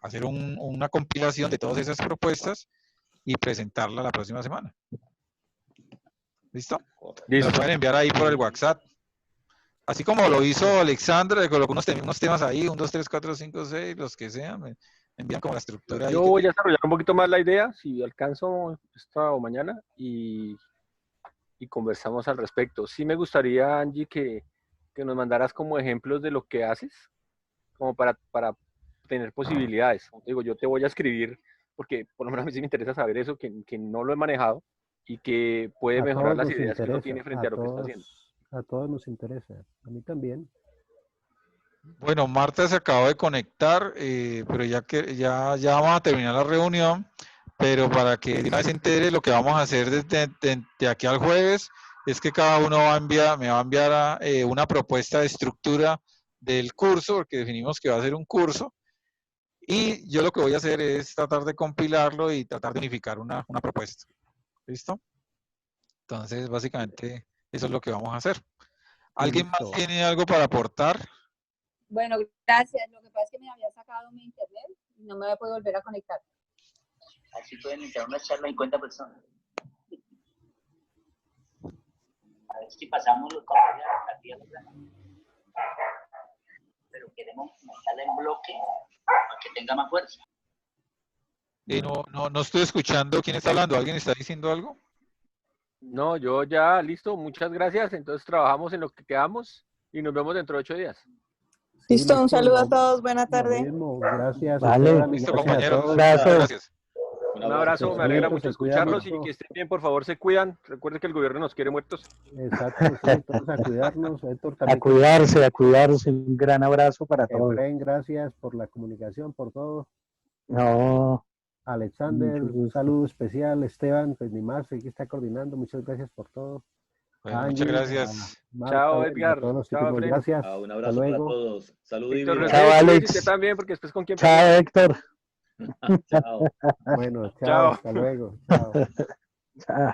hacer una compilación de todas esas propuestas y presentarla la próxima semana. ¿Listo? Me lo pueden enviar ahí por el WhatsApp. Así como lo hizo Alexandra, le colocó unos temas ahí, 1, 2, 3, 4, 5, 6, los que sean, me envían como la estructura ahí. Yo voy a desarrollar un poquito más la idea, si alcanzo esta o mañana, y conversamos al respecto. Sí me gustaría, Angie, que nos mandaras como ejemplos de lo que haces, como para tener posibilidades. Digo, yo te voy a escribir, porque por lo menos a mí sí me interesa saber eso, que no lo he manejado y que puede mejorar las ideas que uno tiene frente a lo que está haciendo. A todos nos interesa, a mí también. Bueno, Marta se acabó de conectar, pero ya vamos a terminar la reunión, pero para que de una vez se entere, lo que vamos a hacer de aquí al jueves es que cada uno me va a enviar una propuesta de estructura del curso, porque definimos que va a ser un curso, y yo lo que voy a hacer es tratar de compilarlo y tratar de unificar una propuesta. ¿Listo? Entonces, básicamente, eso es lo que vamos a hacer. ¿Alguien más tiene algo para aportar? Bueno, gracias. Lo que pasa es que me había sacado mi internet y no me voy a volver a conectar. Así pueden iniciar una charla de 50 personas. A ver si pasamos los papeles aquí a la plana. Pero queremos montarla en bloque para que tenga más fuerza. No estoy escuchando. ¿Quién está hablando? ¿Alguien está diciendo algo? No, yo ya, listo. Muchas gracias. Entonces trabajamos en lo que quedamos y nos vemos dentro de 8 días. Listo, un saludo a todos. Buena tarde. Gracias. Vale. Listo, gracias compañeros. a todos. Gracias. Un abrazo, me alegra mucho Se cuidan escucharlos mucho. y que estén bien, por favor, se cuidan. Recuerden que el gobierno nos quiere muertos. Exacto, sí, todos a cuidarnos. Héctor, A también. cuidarse, a cuidarse. Un gran abrazo para todos. Efraín, gracias por la comunicación, por todo. No. Alexander, un saludo especial. Esteban, pues ni más, aquí está coordinando. Muchas gracias por todo. Bueno, Angie, muchas gracias. Marta, Chao, bueno, Edgar. a todos los Chao, típicos, Efraín. gracias. Un Hasta abrazo para luego. todos. Salud y Víctor, vida. Chao, Alex. usted también, porque después con quién Chao, pelea. Héctor. Chao. Bueno, chao, Chao. hasta luego. Chao. Chao.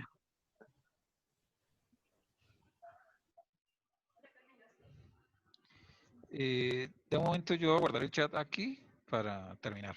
De momento yo voy a guardar el chat aquí para terminar.